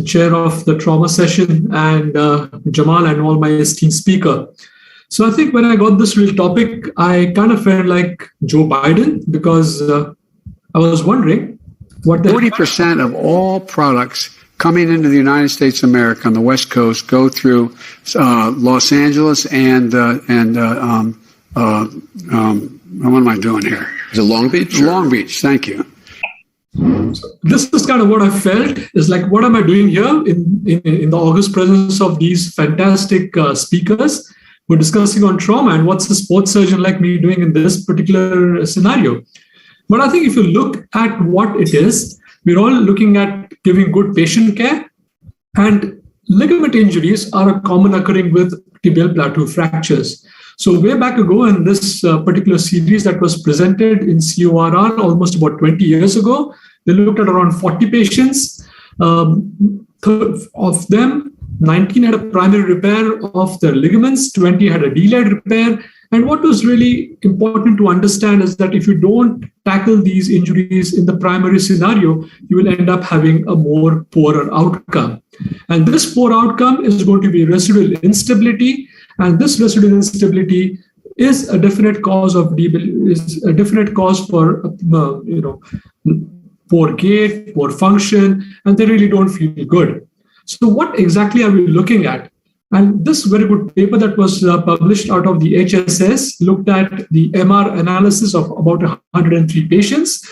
chair of the trauma session, and Jamal and all my esteemed speaker. So I think when I got this real topic, I kind of felt like Joe Biden, because I was wondering what the 40% of all products coming into the United States of America on the West Coast go through Los Angeles and what am I doing here? Is it Long Beach? Long Beach, thank you. This is kind of what I felt is like, what am I doing here in the august presence of these fantastic speakers? We're discussing on trauma, and what's a sports surgeon like me doing in this particular scenario? But I think if you look at what it is, we're all looking at giving good patient care, and ligament injuries are common occurring with tibial plateau fractures. So way back ago in this particular series that was presented in CORR almost about 20 years ago, they looked at around 40 patients. Of them, 19 had a primary repair of their ligaments, 20 had a delayed repair. And what was really important to understand is that if you don't tackle these injuries in the primary scenario, you will end up having a more poorer outcome. And this poor outcome is going to be residual instability. And this residual instability is a definite cause of for poor gait, poor function, and they really don't feel good. So what exactly are we looking at? And this very good paper that was published out of the HSS looked at the MR analysis of about 103 patients.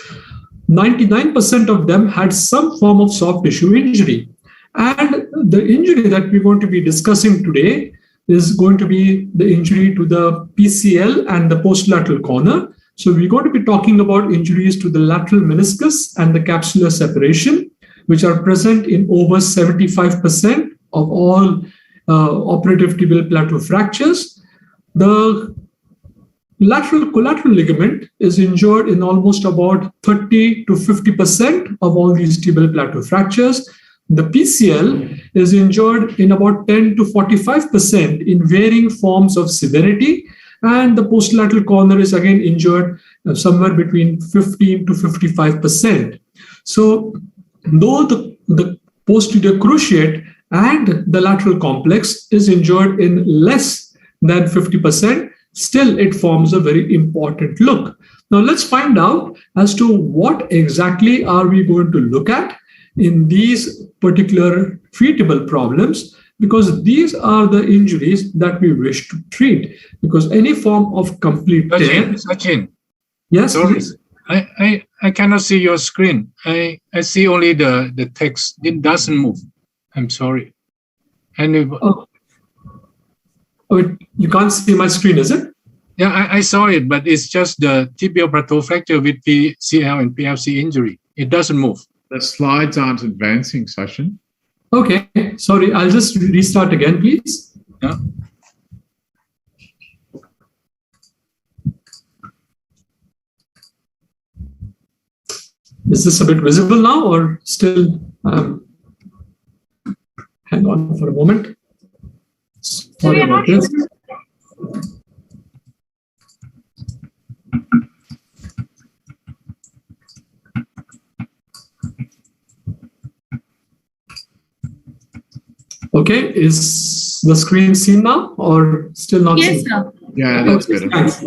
99% of them had some form of soft tissue injury. And the injury that we're going to be discussing today is going to be the injury to the PCL and the posterolateral corner. So we're going to be talking about injuries to the lateral meniscus and the capsular separation, which are present in over 75% of all operative tibial plateau fractures. The lateral collateral ligament is injured in almost about 30 to 50% of all these tibial plateau fractures. The PCL is injured in about 10 to 45% in varying forms of severity. And the posterolateral corner is again injured somewhere between 15 to 55%. So though the posterior cruciate and the lateral complex is injured in less than 50%, still it forms a very important look. Now let's find out as to what exactly are we going to look at in these particular treatable problems, because these are the injuries that we wish to treat. Because any form of complete Sachin. Yes, sorry. please. I cannot see your screen. I see only the text. It doesn't move. I'm sorry. And you can't see my screen, is it? Yeah, I saw it, but it's just the tibial plateau fracture with PCL and PLC injury. It doesn't move. The slides aren't advancing, Sachin. Okay, sorry. I'll just restart again, please. Yeah. Is this a bit visible now or still? Hang on for a moment. Sorry about this. Okay, is the screen seen now or still not seen? Yes, sir. Yeah, that's better. Thanks.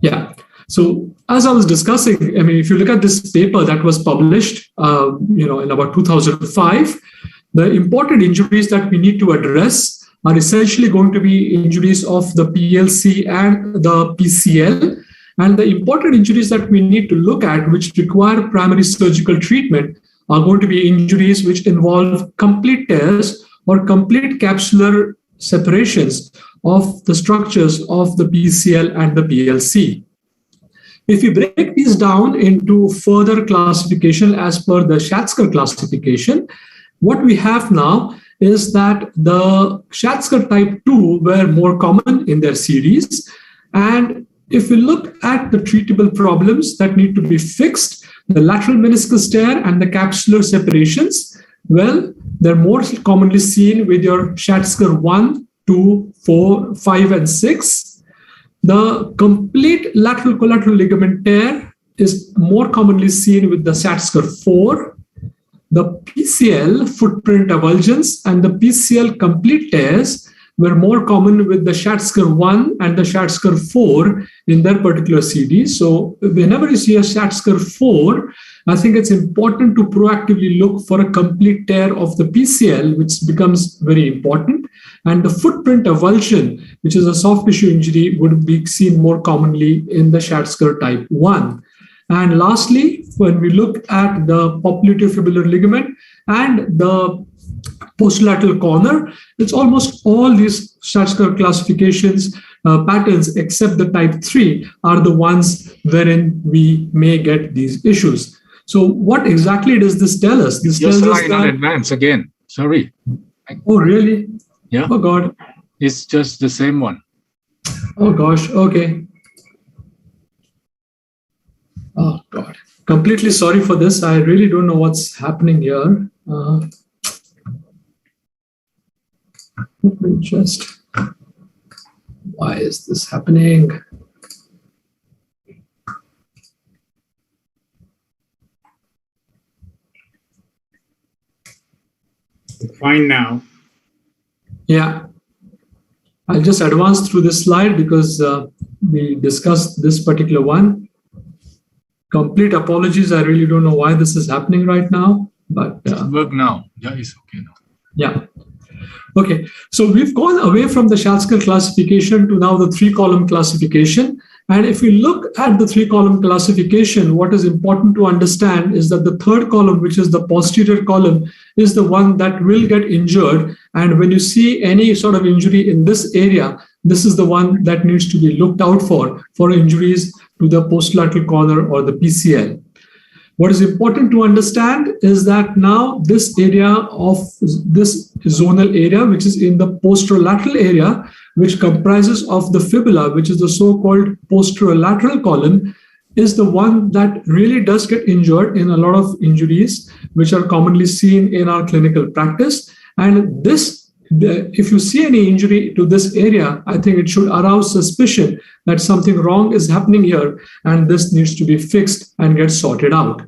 Yeah. So as I was discussing, I mean, if you look at this paper that was published, in about 2005, the important injuries that we need to address are essentially going to be injuries of the PLC and the PCL. And the important injuries that we need to look at, which require primary surgical treatment, are going to be injuries which involve complete tears or complete capsular separations of the structures of the PCL and the PLC. If we break these down into further classification as per the Schatzker classification, what we have now is that the Schatzker type 2 were more common in their series. And if we look at the treatable problems that need to be fixed, the lateral meniscus tear and the capsular separations, well, they're more commonly seen with your Schatzker 1, 2, 4, 5, and 6. The complete lateral collateral ligament tear is more commonly seen with the Schatzker 4. The PCL footprint avulsions and the PCL complete tears were more common with the Schatzker 1 and the Schatzker 4 in their particular CD. So whenever you see a Schatzker 4, I think it's important to proactively look for a complete tear of the PCL, which becomes very important. And the footprint avulsion, which is a soft tissue injury, would be seen more commonly in the Schatzker type 1. And lastly, when we look at the popliteofibular ligament and the posterolateral corner, it's almost all these Schatzker classifications patterns except the type 3 are the ones wherein we may get these issues. So what exactly does this tell us? This tells us that... not advanced again. Sorry. Oh, really? Yeah. Oh, God. It's just the same one. Oh, gosh. Okay. Oh, God. Completely sorry for this. I really don't know what's happening here. Let me just... Why is this happening? Fine now. Yeah. I'll just advance through this slide because we discussed this particular one. Complete apologies. I really don't know why this is happening right now, but work now. Yeah, it's okay now. Yeah. Okay. So we've gone away from the Schatzker classification to now the 3-column classification. And if we look at the 3-column classification, what is important to understand is that the 3rd column, which is the posterior column, is the one that will get injured. And when you see any sort of injury in this area, this is the one that needs to be looked out for injuries to the posterolateral corner or the PCL. What is important to understand is that now this area of this zonal area, which is in the posterolateral area, which comprises of the fibula, which is the so-called posterolateral column, is the one that really does get injured in a lot of injuries, which are commonly seen in our clinical practice. And this, if you see any injury to this area, I think it should arouse suspicion that something wrong is happening here, and this needs to be fixed and get sorted out.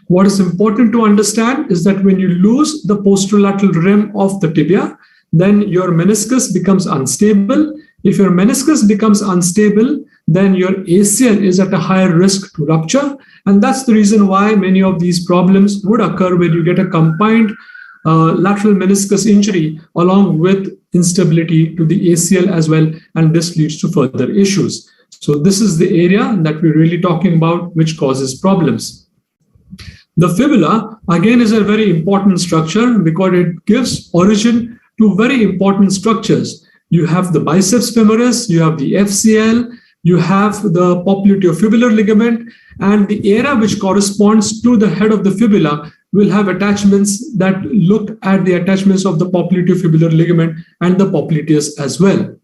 What is important to understand is that when you lose the posterolateral rim of the tibia, then your meniscus becomes unstable. If your meniscus becomes unstable, then your ACL is at a higher risk to rupture. And that's the reason why many of these problems would occur when you get a combined lateral meniscus injury along with instability to the ACL as well. And this leads to further issues. So this is the area that we're really talking about, which causes problems. The fibula, again, is a very important structure because it gives origin to very important structures. You have the biceps femoris, you have the FCL, you have the popliteofibular ligament, and the area which corresponds to the head of the fibula will have attachments that look at the attachments of the popliteofibular ligament and the popliteus as well.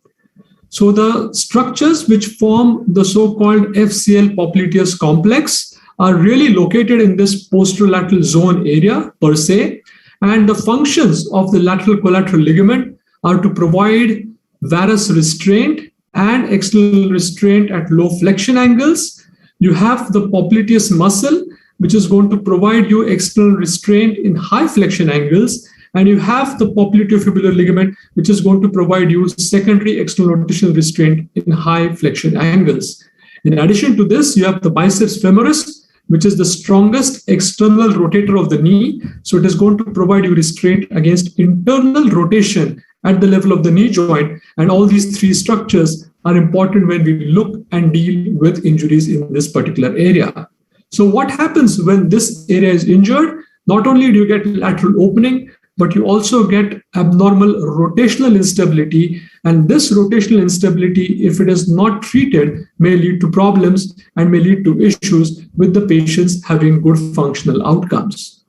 So the structures which form the so-called FCL popliteus complex are really located in this posterolateral zone area per se, and the functions of the lateral collateral ligament are to provide varus restraint and external restraint at low flexion angles. You have the popliteus muscle, which is going to provide you external restraint in high flexion angles, and you have the popliteofibular ligament, which is going to provide you secondary external rotational restraint in high flexion angles. In addition to this, you have the biceps femoris, which is the strongest external rotator of the knee. So it is going to provide you restraint against internal rotation at the level of the knee joint. And all these three structures are important when we look and deal with injuries in this particular area. So what happens when this area is injured? Not only do you get lateral opening, but you also get abnormal rotational instability. And this rotational instability, if it is not treated, may lead to problems and may lead to issues with the patients having good functional outcomes.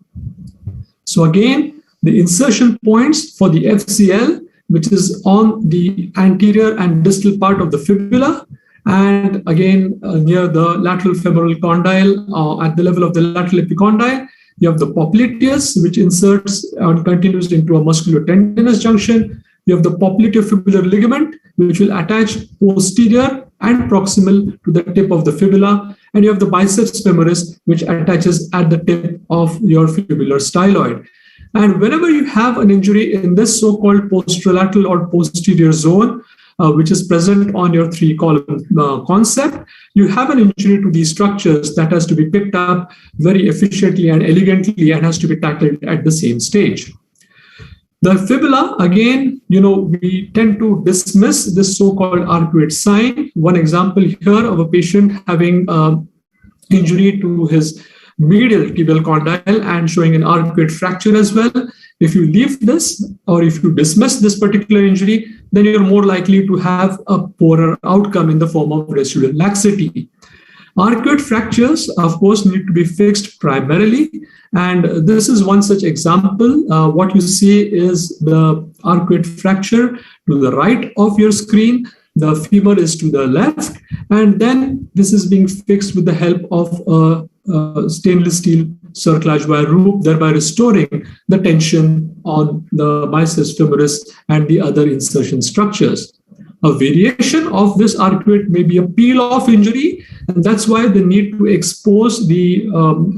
So again, the insertion points for the FCL, which is on the anterior and distal part of the fibula, and again, near the lateral femoral condyle, at the level of the lateral epicondyle. You have the popliteus, which inserts and continues into a musculotendinous junction. You have the popliteofibular ligament, which will attach posterior and proximal to the tip of the fibula. And you have the biceps femoris, which attaches at the tip of your fibular styloid. And whenever you have an injury in this so-called posterolateral or posterior zone, which is present on your three-column concept, you have an injury to these structures that has to be picked up very efficiently and elegantly and has to be tackled at the same stage. The fibula, again, we tend to dismiss this so-called arcuate sign. One example here of a patient having injury to his medial tibial condyle and showing an arcuate fracture as well. If you leave this or if you dismiss this particular injury, then you're more likely to have a poorer outcome in the form of residual laxity. Arcuate fractures, of course, need to be fixed primarily. And this is one such example. What you see is the arcuate fracture to the right of your screen. The femur is to the left. And then this is being fixed with the help of a stainless steel cerclage wire loop, thereby restoring the tension on the biceps femoris and the other insertion structures. A variation of this arcuate may be a peel-off injury, and that's why they need to expose the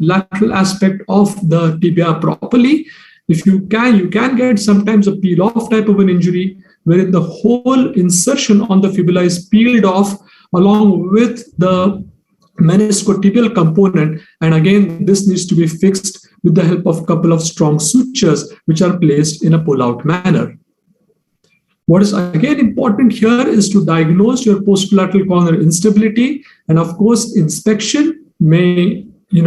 lateral aspect of the tibia properly. If you can get sometimes a peel-off type of an injury, wherein the whole insertion on the fibula is peeled off along with the meniscotibial component, and again this needs to be fixed with the help of a couple of strong sutures which are placed in a pull-out manner. What is again important here is to diagnose your posterolateral corner instability, and of course inspection may give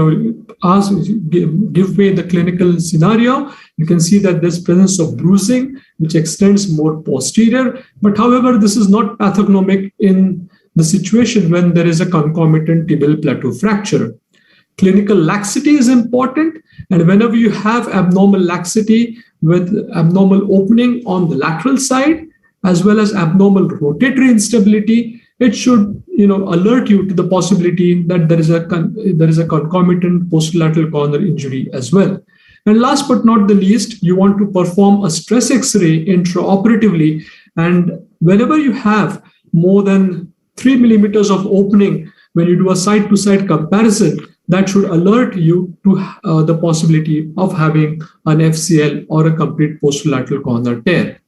way the clinical scenario. You can see that there's presence of bruising which extends more posterior, but however this is not pathognomic in the situation when there is a concomitant tibial plateau fracture. Clinical laxity is important, and whenever you have abnormal laxity with abnormal opening on the lateral side as well as abnormal rotatory instability, it should alert you to the possibility that there is a concomitant posterolateral corner injury as well. And last but not the least, you want to perform a stress X-ray intraoperatively, and whenever you have more than 3 millimeters of opening, when you do a side-to-side comparison, that should alert you to the possibility of having an FCL or a complete posterolateral corner tear.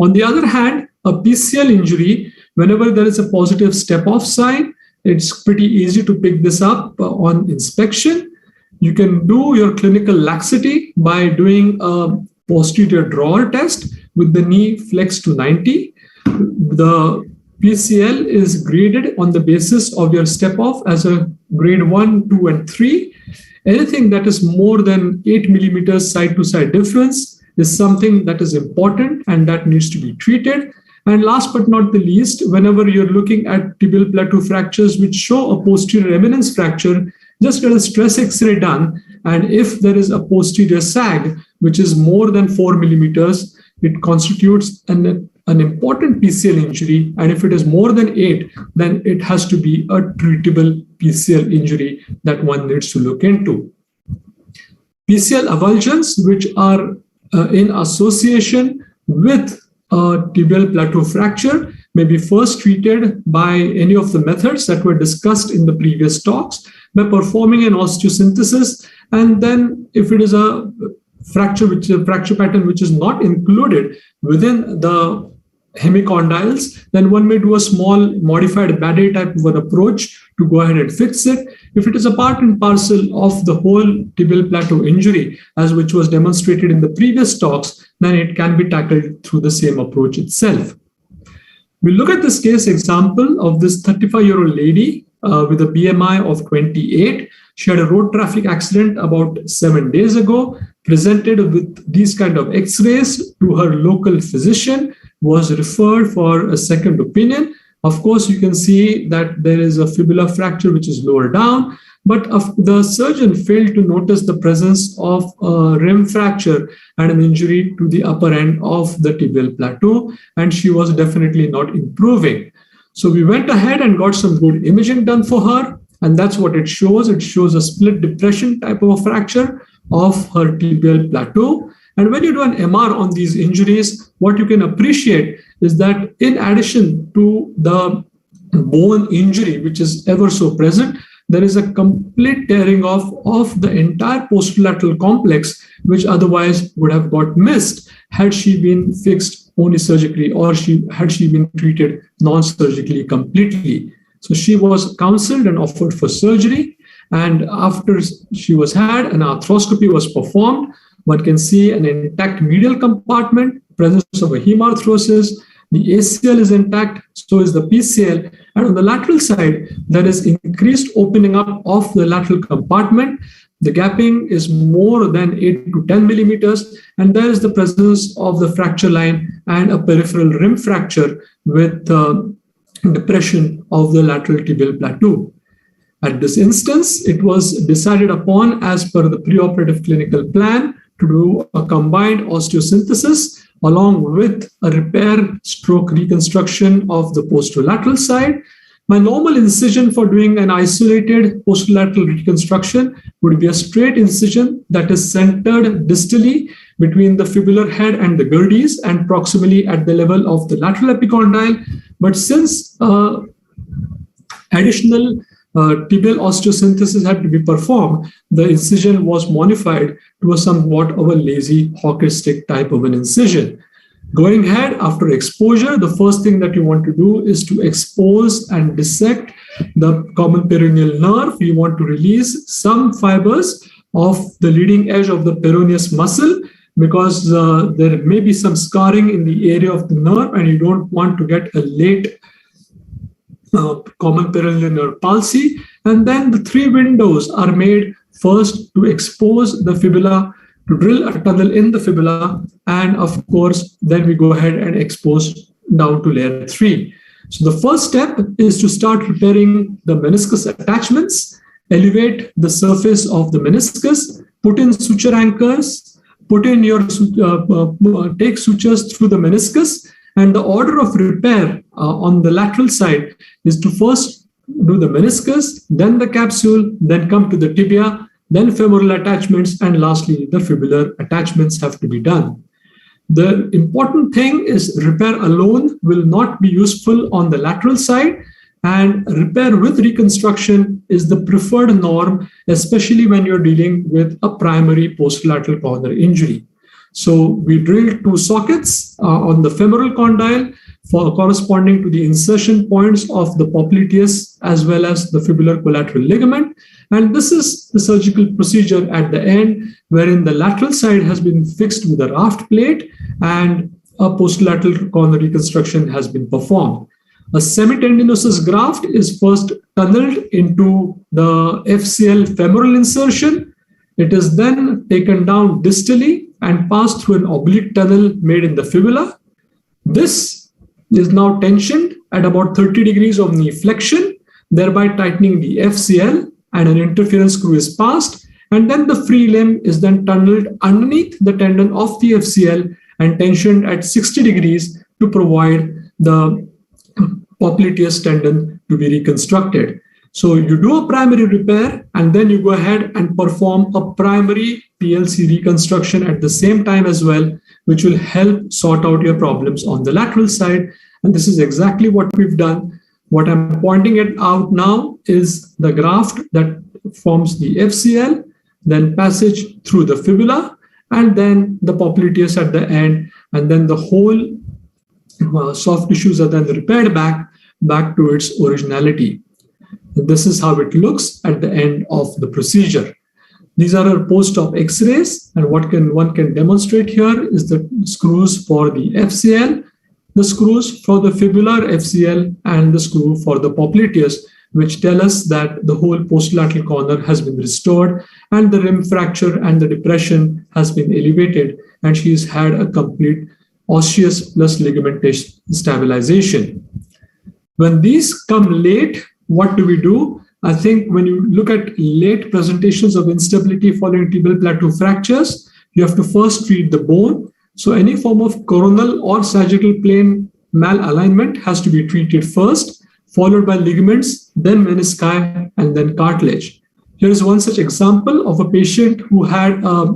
On the other hand, a PCL injury, whenever there is a positive step-off sign, it's pretty easy to pick this up on inspection. You can do your clinical laxity by doing a posterior drawer test with the knee flexed to 90. The PCL is graded on the basis of your step-off as a grade 1, 2, and 3. Anything that is more than 8 millimeters side-to-side difference is something that is important and that needs to be treated. And last but not the least, whenever you're looking at tibial plateau fractures which show a posterior eminence fracture, just get a stress X-ray done. And if there is a posterior sag, which is more than 4 millimeters, it constitutes an important PCL injury. And if it is more than 8, then it has to be a treatable PCL injury that one needs to look into. PCL avulsions, which are in association with a tibial plateau fracture, may be first treated by any of the methods that were discussed in the previous talks by performing an osteosynthesis. And then if it is a fracture, which is a fracture pattern which is not included within the hemicondyles, then one may do a small modified Band-Aid type of an approach to go ahead and fix it. If it is a part and parcel of the whole tibial plateau injury, as which was demonstrated in the previous talks, then it can be tackled through the same approach itself. We look at this case example of this 35-year-old lady with a BMI of 28. She had a road traffic accident about 7 days ago, presented with these kind of x-rays to her local physician, was referred for a second opinion. Of course, you can see that there is a fibula fracture which is lower down, but the surgeon failed to notice the presence of a rim fracture and an injury to the upper end of the tibial plateau, and she was definitely not improving. So we went ahead and got some good imaging done for her, and that's what it shows. It shows a split depression type of a fracture of her tibial plateau. And when you do an MR on these injuries, what you can appreciate is that in addition to the bone injury, which is ever so present, there is a complete tearing off of the entire posterolateral complex, which otherwise would have got missed had she been fixed only surgically, or had she been treated non-surgically completely. So she was counseled and offered for surgery. And after she was had, an arthroscopy was performed. One can see an intact medial compartment, presence of a hemarthrosis. The ACL is intact, so is the PCL. And on the lateral side, there is increased opening up of the lateral compartment. The gapping is more than 8 to 10 millimeters, and there is the presence of the fracture line and a peripheral rim fracture with depression of the lateral tibial plateau. At this instance, it was decided upon as per the preoperative clinical plan to do a combined osteosynthesis along with a repair stroke reconstruction of the posterolateral side. My normal incision for doing an isolated posterolateral reconstruction would be a straight incision that is centered distally between the fibular head and the Gerdes and proximally at the level of the lateral epicondyle. But since additional tibial osteosynthesis had to be performed, the incision was modified to a somewhat of a lazy hockey stick type of an incision. Going ahead, after exposure, the first thing that you want to do is to expose and dissect the common peroneal nerve. You want to release some fibers of the leading edge of the peroneus muscle, because there may be some scarring in the area of the nerve, and you don't want to get a late common peroneal nerve palsy. And then the 3 windows are made first to expose the fibula, to drill a tunnel in the fibula, and of course, then we go ahead and expose down to layer 3. So the first step is to start repairing the meniscus attachments, elevate the surface of the meniscus, put in suture anchors, put in your take sutures through the meniscus. And the order of repair on the lateral side is to first do the meniscus, then the capsule, then come to the tibia, then femoral attachments, and lastly, the fibular attachments have to be done. The important thing is repair alone will not be useful on the lateral side, and repair with reconstruction is the preferred norm, especially when you're dealing with a primary posterolateral corner injury. So we drilled 2 sockets on the femoral condyle for corresponding to the insertion points of the popliteus as well as the fibular collateral ligament. And this is the surgical procedure at the end, wherein the lateral side has been fixed with a raft plate and a posterolateral corner reconstruction has been performed. A semitendinosus graft is first tunneled into the FCL femoral insertion. It is then taken down distally and passed through an oblique tunnel made in the fibula. This is now tensioned at about 30 degrees of knee flexion, thereby tightening the FCL, and an interference screw is passed. And then the free limb is then tunneled underneath the tendon of the FCL and tensioned at 60 degrees to provide the popliteus tendon to be reconstructed. So you do a primary repair, and then you go ahead and perform a primary PLC reconstruction at the same time as well, which will help sort out your problems on the lateral side. And this is exactly what we've done. What I'm pointing it out now is the graft that forms the FCL, then passage through the fibula, and then the popliteus at the end, and then the whole soft tissues are then repaired back to its originality. This is how it looks at the end of the procedure. These are our post-op X-rays, and what one can demonstrate here is the screws for the FCL, the screws for the fibular FCL, and the screw for the popliteus, which tell us that the whole posterolateral corner has been restored and the rim fracture and the depression has been elevated, and she's had a complete osseous plus ligamentous stabilization. When these come late, what do we do? I think when you look at late presentations of instability following tibial plateau fractures, you have to first treat the bone. So any form of coronal or sagittal plane malalignment has to be treated first, followed by ligaments, then menisci, and then cartilage. Here is one such example of a patient who had a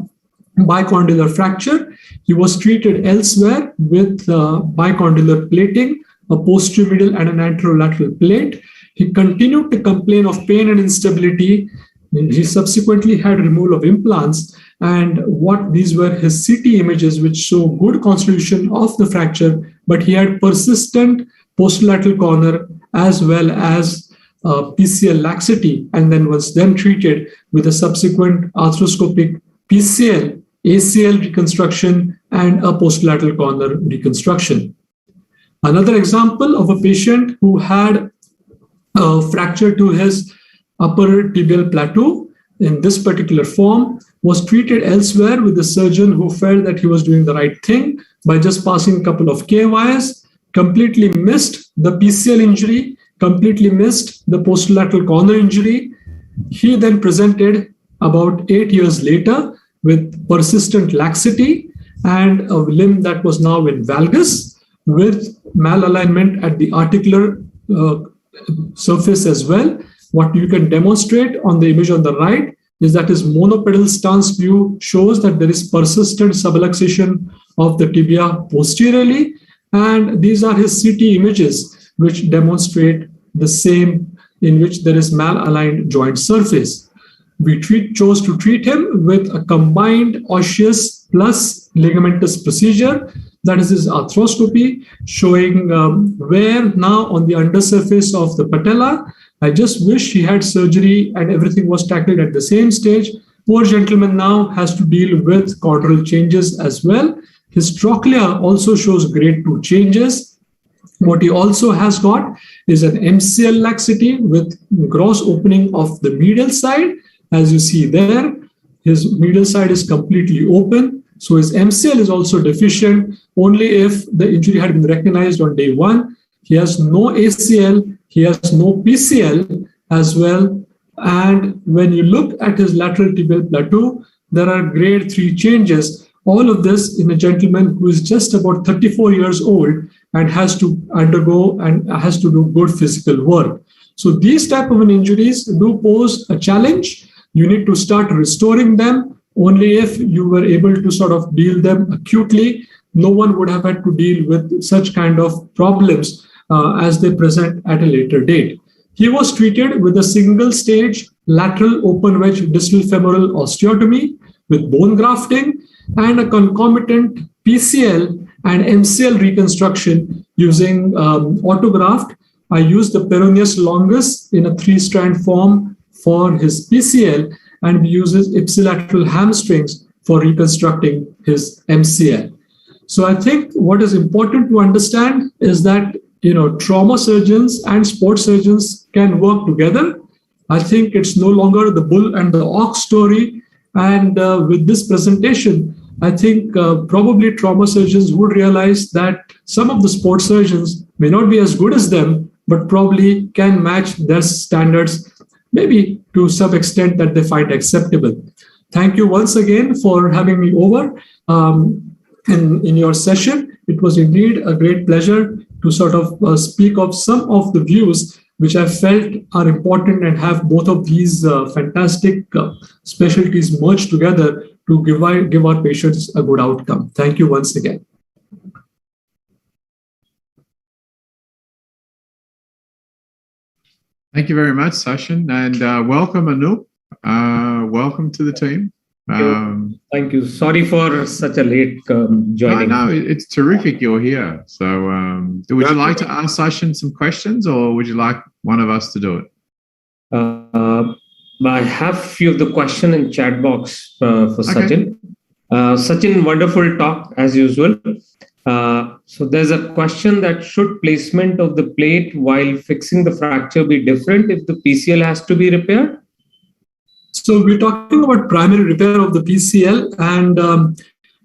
bicondylar fracture. He was treated elsewhere with bicondylar plating, a posterior medial and an anterolateral plate. He continued to complain of pain and instability. He subsequently had removal of implants, and what these were his CT images, which show good constitution of the fracture, but he had persistent posterolateral corner as well as PCL laxity, and then was then treated with a subsequent arthroscopic PCL, ACL reconstruction, and a posterolateral corner reconstruction. Another example of a patient who had a fracture to his upper tibial plateau in this particular form was treated elsewhere with a surgeon who felt that he was doing the right thing by just passing a couple of K-wires, completely missed the PCL injury, completely missed the posterolateral corner injury. He then presented about 8 years later with persistent laxity and a limb that was now in valgus with malalignment at the articular surface as well. What you can demonstrate on the image on the right is that his monopedal stance view shows that there is persistent subluxation of the tibia posteriorly, and these are his CT images which demonstrate the same, in which there is malaligned joint surface. We chose to treat him with a combined osseous plus ligamentous procedure. That is his arthroscopy, showing where now on the undersurface of the patella. I just wish he had surgery and everything was tackled at the same stage. Poor gentleman now has to deal with caudal changes as well. His trochlea also shows grade 2 changes. What he also has got is an MCL laxity with gross opening of the medial side. As you see there, his medial side is completely open. So his MCL is also deficient only if the injury had been recognized on day 1. He has no ACL, he has no PCL as well. And when you look at his lateral tibial plateau, there are grade 3 changes. All of this in a gentleman who is just about 34 years old and has to undergo and has to do good physical work. So these type of injuries do pose a challenge. You need to start restoring them. Only if you were able to sort of deal them acutely, no one would have had to deal with such kind of problems as they present at a later date. He was treated with a single stage lateral open wedge distal femoral osteotomy with bone grafting and a concomitant PCL and MCL reconstruction using autograft. I used the peroneus longus in a 3-strand form for his PCL, and he uses ipsilateral hamstrings for reconstructing his MCL. So I think what is important to understand is that trauma surgeons and sports surgeons can work together. I think it's no longer the bull and the ox story. And with this presentation, I think probably trauma surgeons would realize that some of the sports surgeons may not be as good as them, but probably can match their standards, maybe to some extent that they find acceptable. Thank you once again for having me over in your session. It was indeed a great pleasure to sort of speak of some of the views which I felt are important and have both of these fantastic specialties merged together to give our patients a good outcome. Thank you once again. Thank you very much, Sachin, and welcome, Anup. Welcome to the team. Thank you. Sorry for such a late joining. No, it's terrific you're here. So would you like to ask Sachin some questions, or would you like one of us to do it? I have a few of the question in chat box for Sachin. Sachin, wonderful talk as usual. So there's a question that should placement of the plate while fixing the fracture be different if the PCL has to be repaired? So we're talking about primary repair of the PCL, and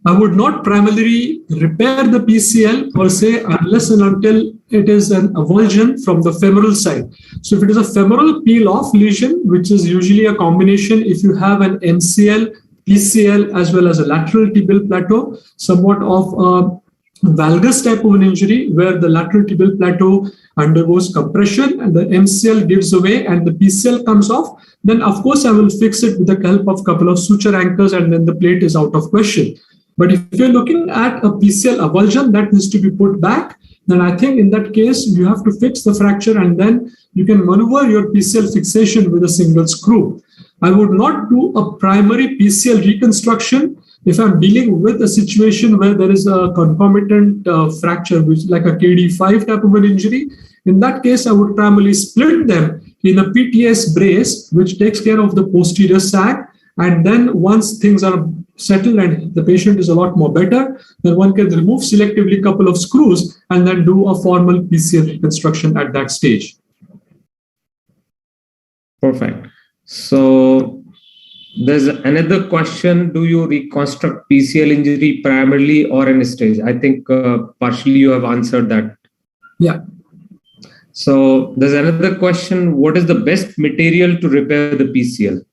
I would not primarily repair the PCL per se unless and until it is an avulsion from the femoral side. So if it is a femoral peel-off lesion, which is usually a combination if you have an MCL, PCL, as well as a lateral tibial plateau, somewhat of a valgus type of an injury where the lateral tibial plateau undergoes compression and the MCL gives away and the PCL comes off, then of course I will fix it with the help of a couple of suture anchors and then the plate is out of question. But if you're looking at a PCL avulsion that needs to be put back, then I think in that case you have to fix the fracture and then you can maneuver your PCL fixation with a single screw. I would not do a primary PCL reconstruction if I'm dealing with a situation where there is a concomitant fracture, which is like a KD5 type of an injury. In that case, I would primarily split them in a PTS brace, which takes care of the posterior sag. And then once things are settled and the patient is a lot more better, then one can remove selectively a couple of screws and then do a formal PCL reconstruction at that stage. Perfect. So there's another question. Do you reconstruct PCL injury primarily or in a stage? I think partially you have answered that. Yeah. So there's another question. What is the best material to repair the PCL?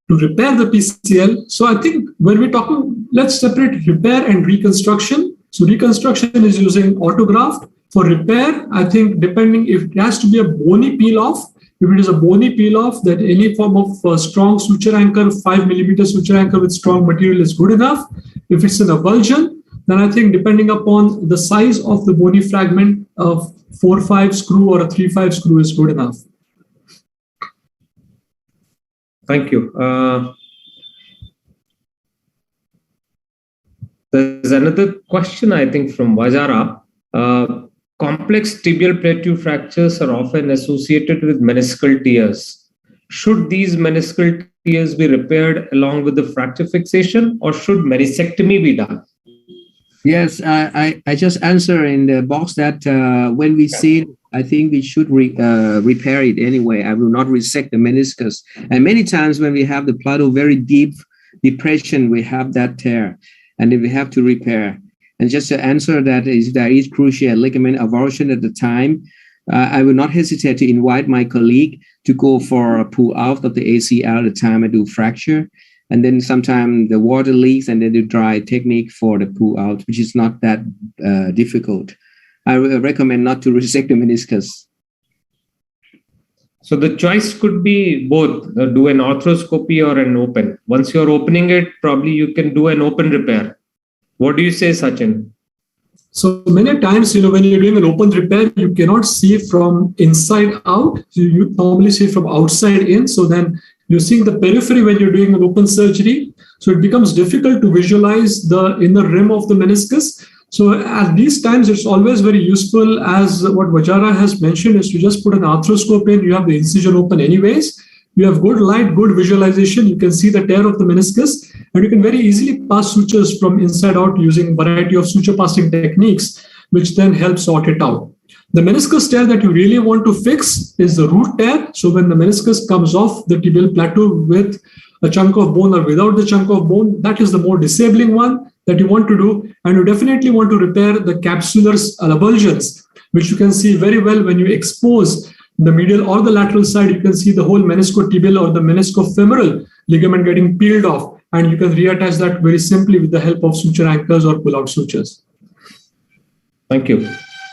To repair the PCL, so I think when we're talking, let's separate repair and reconstruction. So reconstruction is using autograft. For repair, I think depending if it has to be a bony peel-off, if it is a bony peel-off, that any form of strong suture anchor, 5mm suture anchor with strong material is good enough. If it's an avulsion, then I think depending upon the size of the bony fragment, a 4-5 screw or a 3-5 screw is good enough. Thank you. There's another question, I think, from Vajara. Complex tibial plateau fractures are often associated with meniscal tears. Should these meniscal tears be repaired along with the fracture fixation, or should meniscectomy be done? Yes, I just answer in the box that when we see it, I think we should repair it anyway. I will not resect the meniscus. And many times when we have the plateau very deep depression, we have that tear, and then we have to repair. And just to answer that, is there is cruciate ligament avulsion at the time, I will not hesitate to invite my colleague to go for a pull out of the ACL at the time I do fracture. And then sometimes the water leaks and then the dry technique for the pull out, which is not that difficult. I recommend not to resect the meniscus. So the choice could be both, do an arthroscopy or an open. Once you're opening it, probably you can do an open repair. What do you say, Sachin? So many times, when you're doing an open repair, you cannot see from inside out. You normally see from outside in. So then you're seeing the periphery when you're doing an open surgery. So it becomes difficult to visualize the inner rim of the meniscus. So at these times, it's always very useful, as what Vajara has mentioned, is to just put an arthroscope in. You have the incision open anyways. You have good light, good visualization. You can see the tear of the meniscus, and you can very easily pass sutures from inside out using a variety of suture passing techniques, which then help sort it out. The meniscus tear that you really want to fix is the root tear. So when the meniscus comes off the tibial plateau with a chunk of bone or without the chunk of bone, that is the more disabling one that you want to do. And you definitely want to repair the capsular avulsions, which you can see very well when you expose the medial or the lateral side. You can see the whole meniscotibial or the meniscofemoral ligament getting peeled off, and you can reattach that very simply with the help of suture anchors or pull-out sutures. Thank you.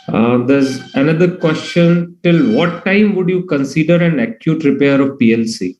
There's another question. Till what time would you consider an acute repair of PLC?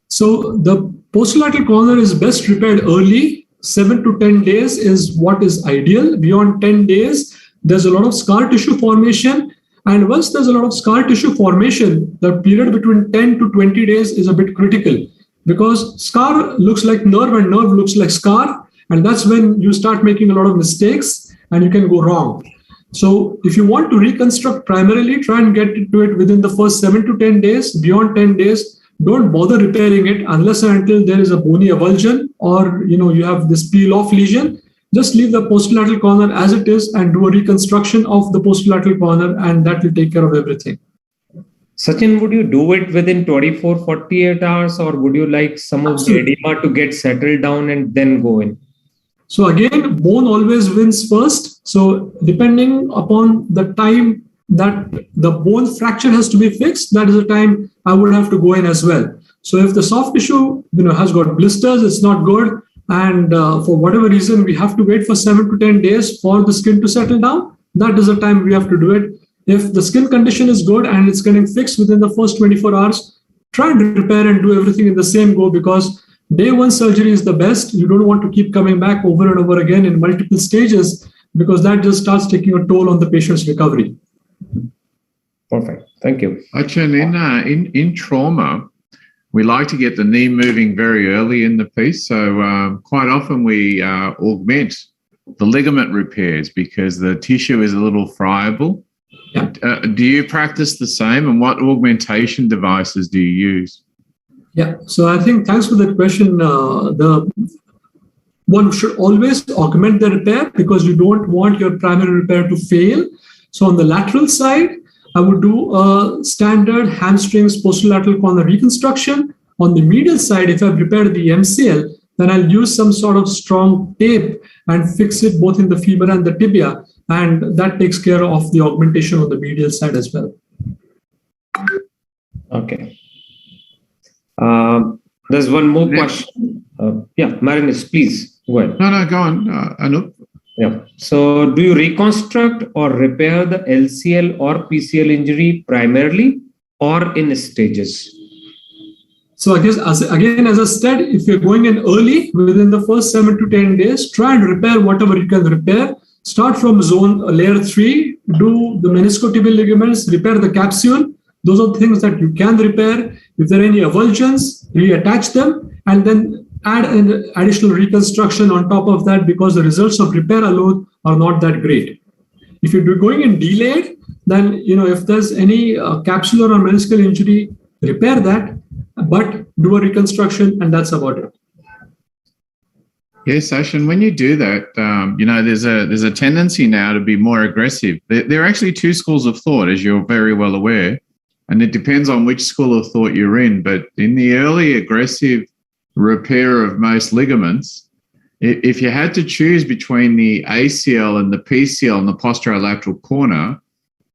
So the posterolateral corner is best repaired early. 7 to 10 days is what is ideal. Beyond 10 days, there's a lot of scar tissue formation. And once there's a lot of scar tissue formation, the period between 10 to 20 days is a bit critical. because scar looks like nerve and nerve looks like scar. And that's when you start making a lot of mistakes and you can go wrong. So if you want to reconstruct primarily, try and get to it within the first 7 to 10 days. Beyond 10 days, don't bother repairing it unless and until there is a bony avulsion or you have this peel-off lesion. Just leave the posterolateral corner as it is and do a reconstruction of the posterolateral corner, and that will take care of everything. Sachin, would you do it within 24, 48 hours, or would you like some of the edema to get settled down and then go in? So again, bone always wins first. So depending upon the time that the bone fracture has to be fixed, that is the time I would have to go in as well. So if the soft tissue has got blisters, it's not good, and for whatever reason we have to wait for 7 to 10 days for the skin to settle down, that is the time we have to do it. If the skin condition is good and it's getting fixed within the first 24 hours, try and repair and do everything in the same go, because day one surgery is the best. You don't want to keep coming back over and over again in multiple stages, because that just starts taking a toll on the patient's recovery. Perfect. Thank you. Sachin, in trauma, we like to get the knee moving very early in the piece. So quite often we augment the ligament repairs because the tissue is a little friable. Yeah. Do you practice the same, and what augmentation devices do you use? Yeah, so I think thanks for that question. One should always augment the repair because you don't want your primary repair to fail. So on the lateral side, I would do a standard hamstrings posterolateral corner reconstruction. On the medial side, if I've repaired the MCL, then I'll use some sort of strong tape and fix it both in the femur and the tibia. And that takes care of the augmentation on the medial side as well. Okay. There's one more question. Marinus, please go ahead. No, go on, Anup. Yeah. So do you reconstruct or repair the LCL or PCL injury primarily or in stages? So I guess, as I said, if you're going in early, within the first 7 to 10 days, try and repair whatever you can repair. Start from zone layer 3, do the meniscotibial ligaments, repair the capsule. Those are things that you can repair. If there are any avulsions, reattach them, and then add an additional reconstruction on top of that, because the results of repair alone are not that great. If you're going in delayed, then if there's any capsular or meniscal injury, repair that, but do a reconstruction, and that's about it. Yes, Sachin, when you do that, there's a tendency now to be more aggressive. There are actually two schools of thought, as you're very well aware, and it depends on which school of thought you're in. But in the early aggressive repair of most ligaments, if you had to choose between the ACL and the PCL and the posterolateral corner,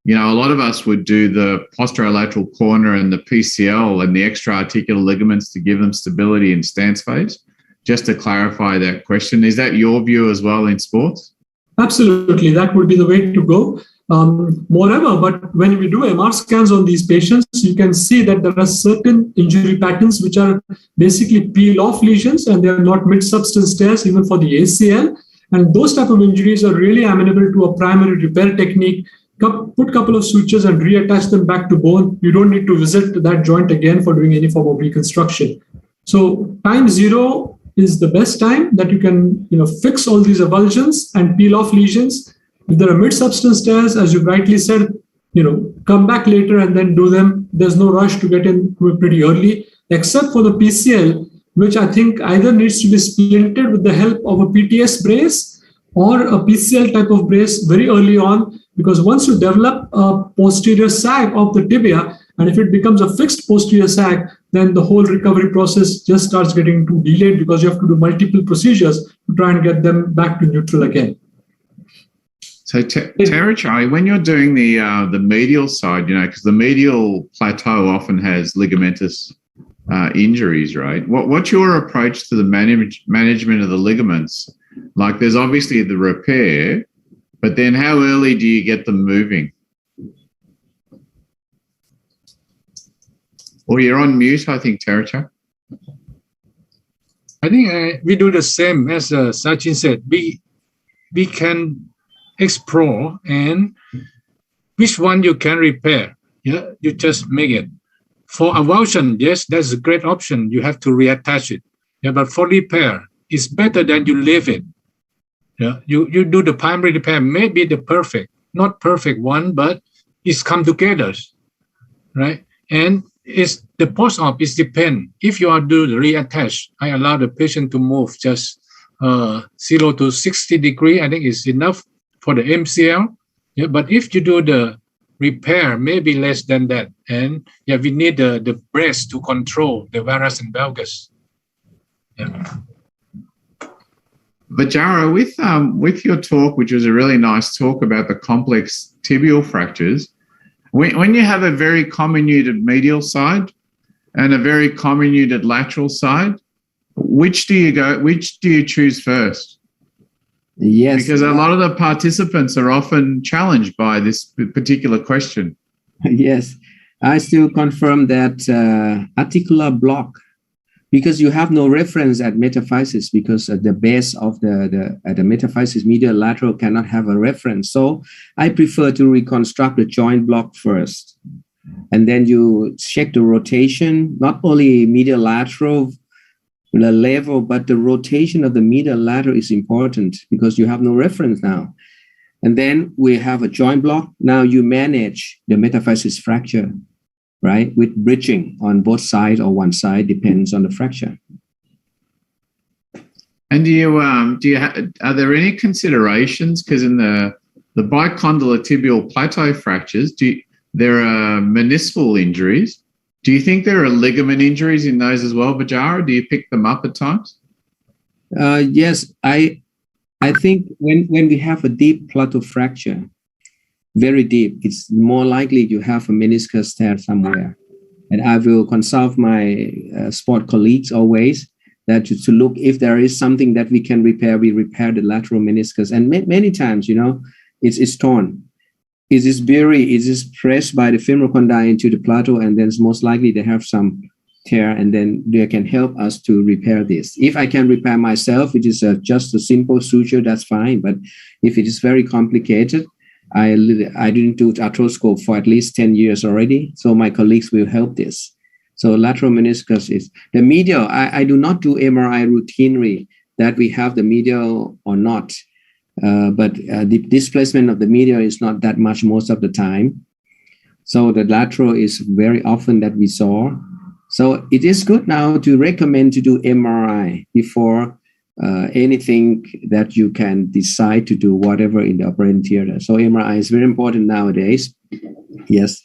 a lot of us would do the posterolateral corner and the PCL and the extra-articular ligaments to give them stability in stance phase. Just to clarify that question, is that your view as well in sports? Absolutely, that would be the way to go. Moreover, but when we do MR scans on these patients, you can see that there are certain injury patterns which are basically peel-off lesions, and they are not mid-substance tears even for the ACL. And those type of injuries are really amenable to a primary repair technique. Put a couple of sutures and reattach them back to bone. You don't need to visit that joint again for doing any form of reconstruction. So time 0 is the best time that you can fix all these avulsions and peel off lesions. If there are mid-substance tears, as you rightly said, come back later and then do them. There's no rush to get in pretty early, except for the PCL, which I think either needs to be splinted with the help of a PTS brace or a PCL type of brace very early on, because once you develop a posterior sag of the tibia, and if it becomes a fixed posterior sag, then the whole recovery process just starts getting too delayed, because you have to do multiple procedures to try and get them back to neutral again. So Therachi, when you're doing the medial side, because the medial plateau often has ligamentous injuries, right? What's your approach to the management of the ligaments? Like, there's obviously the repair, but then how early do you get them moving? Or you're on mute, I think, Therachi. I think we do the same as Sachin said. We can explore and which one you can repair. Yeah, you just make it. For avulsion, yes, that's a great option. You have to reattach it. Yeah, but for repair, it's better than you leave it. Yeah, you do the primary repair, maybe the not perfect one, but it's come together, right? And it's the post-op is depend. If you are do the reattach, I allow the patient to move just 0 to 60 degree. I think is enough for the MCL. Yeah, but if you do the repair, maybe less than that. And yeah, we need the breast to control the varus and valgus. Yeah. Vajara, with your talk, which was a really nice talk about the complex tibial fractures, when you have a very comminuted medial side and a very comminuted lateral side, which do you choose first? Yes. Because a lot of the participants are often challenged by this particular question. Yes. I still confirm that articular block, because you have no reference at metaphysis, because at the base of the metaphysis, medial lateral cannot have a reference. So I prefer to reconstruct the joint block first. And then you check the rotation, not only medial lateral, the level, but the rotation of the medial lateral is important because you have no reference now. And then we have a joint block. Now you manage the metaphysis fracture, right? With bridging on both sides or one side, depends on the fracture. And are there any considerations? Because in the bicondylar tibial plateau fractures, there are meniscal injuries. Do you think there are ligament injuries in those as well, Vajara? Do you pick them up at times? Yes, I think when we have a deep plateau fracture, very deep, it's more likely you have a meniscus tear somewhere. And I will consult my sport colleagues always that to look if there is something that we can repair, we repair the lateral meniscus. And many times, it's torn. It is buried, it is pressed by the femoral condyle into the plateau, and then it's most likely they have some tear, and then they can help us to repair this. If I can repair myself, it is just a simple suture, that's fine. But if it is very complicated, I didn't do arthroscope for at least 10 years already, so my colleagues will help this. So lateral meniscus is the medial. I do not do MRI routinely that we have the medial or not. But the displacement of the medial is not that much most of the time. So the lateral is very often that we saw. So it is good now to recommend to do MRI before anything that you can decide to do whatever in the operating theater. So MRI is very important nowadays. Yes.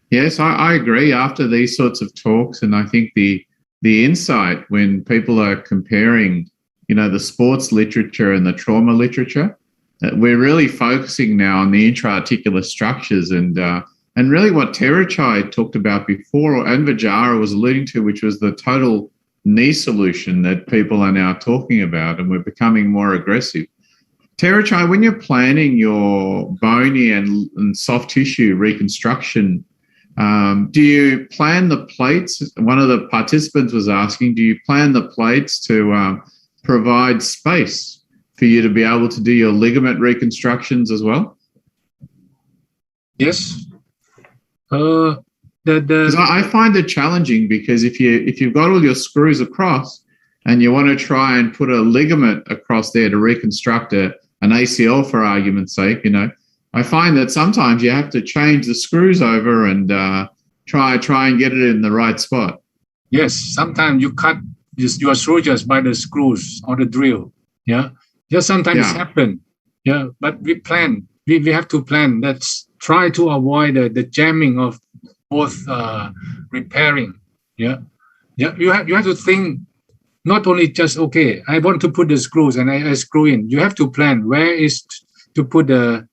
Yes, I agree. After these sorts of talks, and I think the insight when people are comparing the sports literature and the trauma literature, we're really focusing now on the intra-articular structures and really what Therachi talked about before, and Vajara was alluding to, which was the total knee solution that people are now talking about, and we're becoming more aggressive. Therachi, when you're planning your bony and soft tissue reconstruction, do you plan the plates? One of the participants was asking, do you plan the plates to provide space for you to be able to do your ligament reconstructions as well? Yes. Because I find it challenging, because if you've got all your screws across and you want to try and put a ligament across there to reconstruct an ACL for argument's sake, I find that sometimes you have to change the screws over and try and get it in the right spot. Yes, sometimes you cut your screws by the screws or the drill. Yeah, just sometimes happen. Yeah, but we plan. We have to plan. Let's try to avoid the jamming of both repairing. Yeah. You have to think not only just I want to put the screws and I screw in. You have to plan where is to put the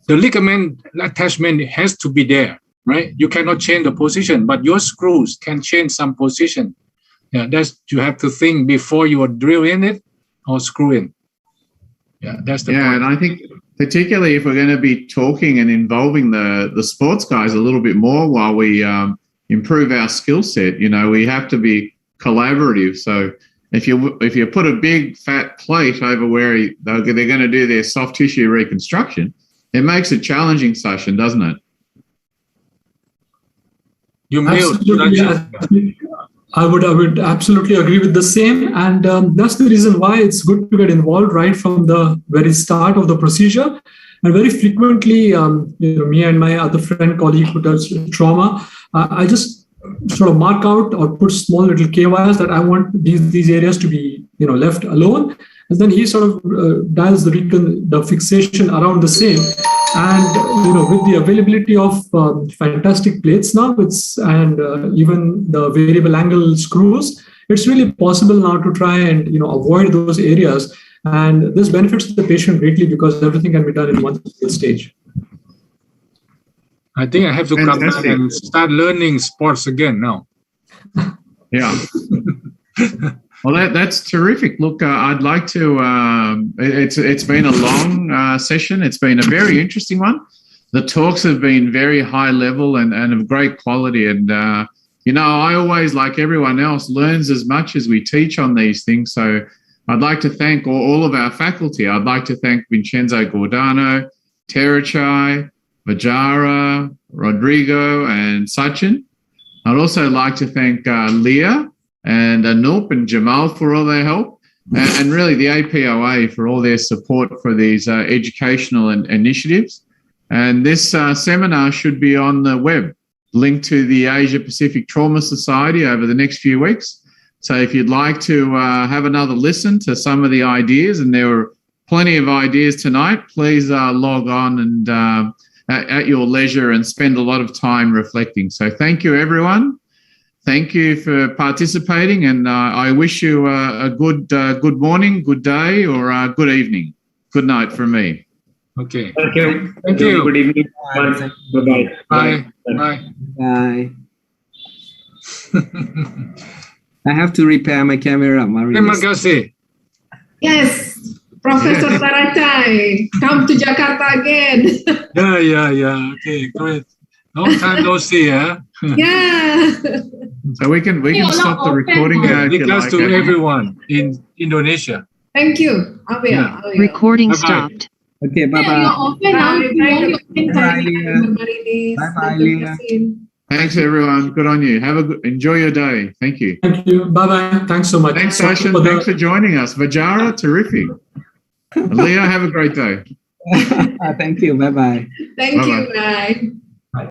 ligament attachment. Has to be there, right? You cannot change the position, but your screws can change some position. Yeah, you have to think before you drill in it or screw in. Yeah, that's the point. And I think particularly if we're going to be talking and involving the sports guys a little bit more while we improve our skill set, we have to be collaborative. So if you put a big fat plate over where they're going to do their soft tissue reconstruction, it makes a challenging session, doesn't it? You mute. Absolutely. I would absolutely agree with the same, and that's the reason why it's good to get involved right from the very start of the procedure. And very frequently, me and my other friend, colleague who does trauma, I just sort of mark out or put small little KYs that I want these areas to be left alone, and then he sort of dials the fixation around the same. And with the availability of fantastic plates now, even the variable angle screws, it's really possible now to try and avoid those areas. And this benefits the patient greatly because everything can be done in one stage. I think I have to come back and start learning sports again now. Yeah. Well, that's terrific. Look, I'd like to. It's been a long session. It's been a very interesting one. The talks have been very high level and of great quality. And I always, like everyone else, learns as much as we teach on these things. So I'd like to thank all of our faculty. I'd like to thank Vincenzo Giordano, Therachi, Vajara, Rodrigo, and Sachin. I'd also like to thank Leah and Anup and Jamal for all their help, and really the APOA for all their support for these educational initiatives. And this seminar should be on the web, linked to the Asia Pacific Trauma Society over the next few weeks. So if you'd like to have another listen to some of the ideas, and there were plenty of ideas tonight, please log on and at your leisure and spend a lot of time reflecting. So thank you, everyone. Thank you for participating, and I wish you a good morning, good day, or good evening. Good night from me. Okay. Thank you. Thank you. Good evening. Bye-bye. Bye. Bye. Bye. I have to repair my camera, Maria. Terima kasih. Yes, Professor Therachai, come to Jakarta again. Yeah. Okay, great. Long time no see, huh? Yeah. So we can stop the recording now if you like. To everyone in Indonesia. Thank you. I will. Yeah. I will. Recording Bye-bye. stopped. Okay, bye-bye. Bye-bye, Leah. Thanks, everyone. Good on you. Enjoy your day. Thank you. Thank you. Bye-bye. Thanks so much. Thanks, Sachin. Thanks for joining us. Vajara, terrific. Leah, have a great day. Thank you. Bye-bye. Thank you. Bye.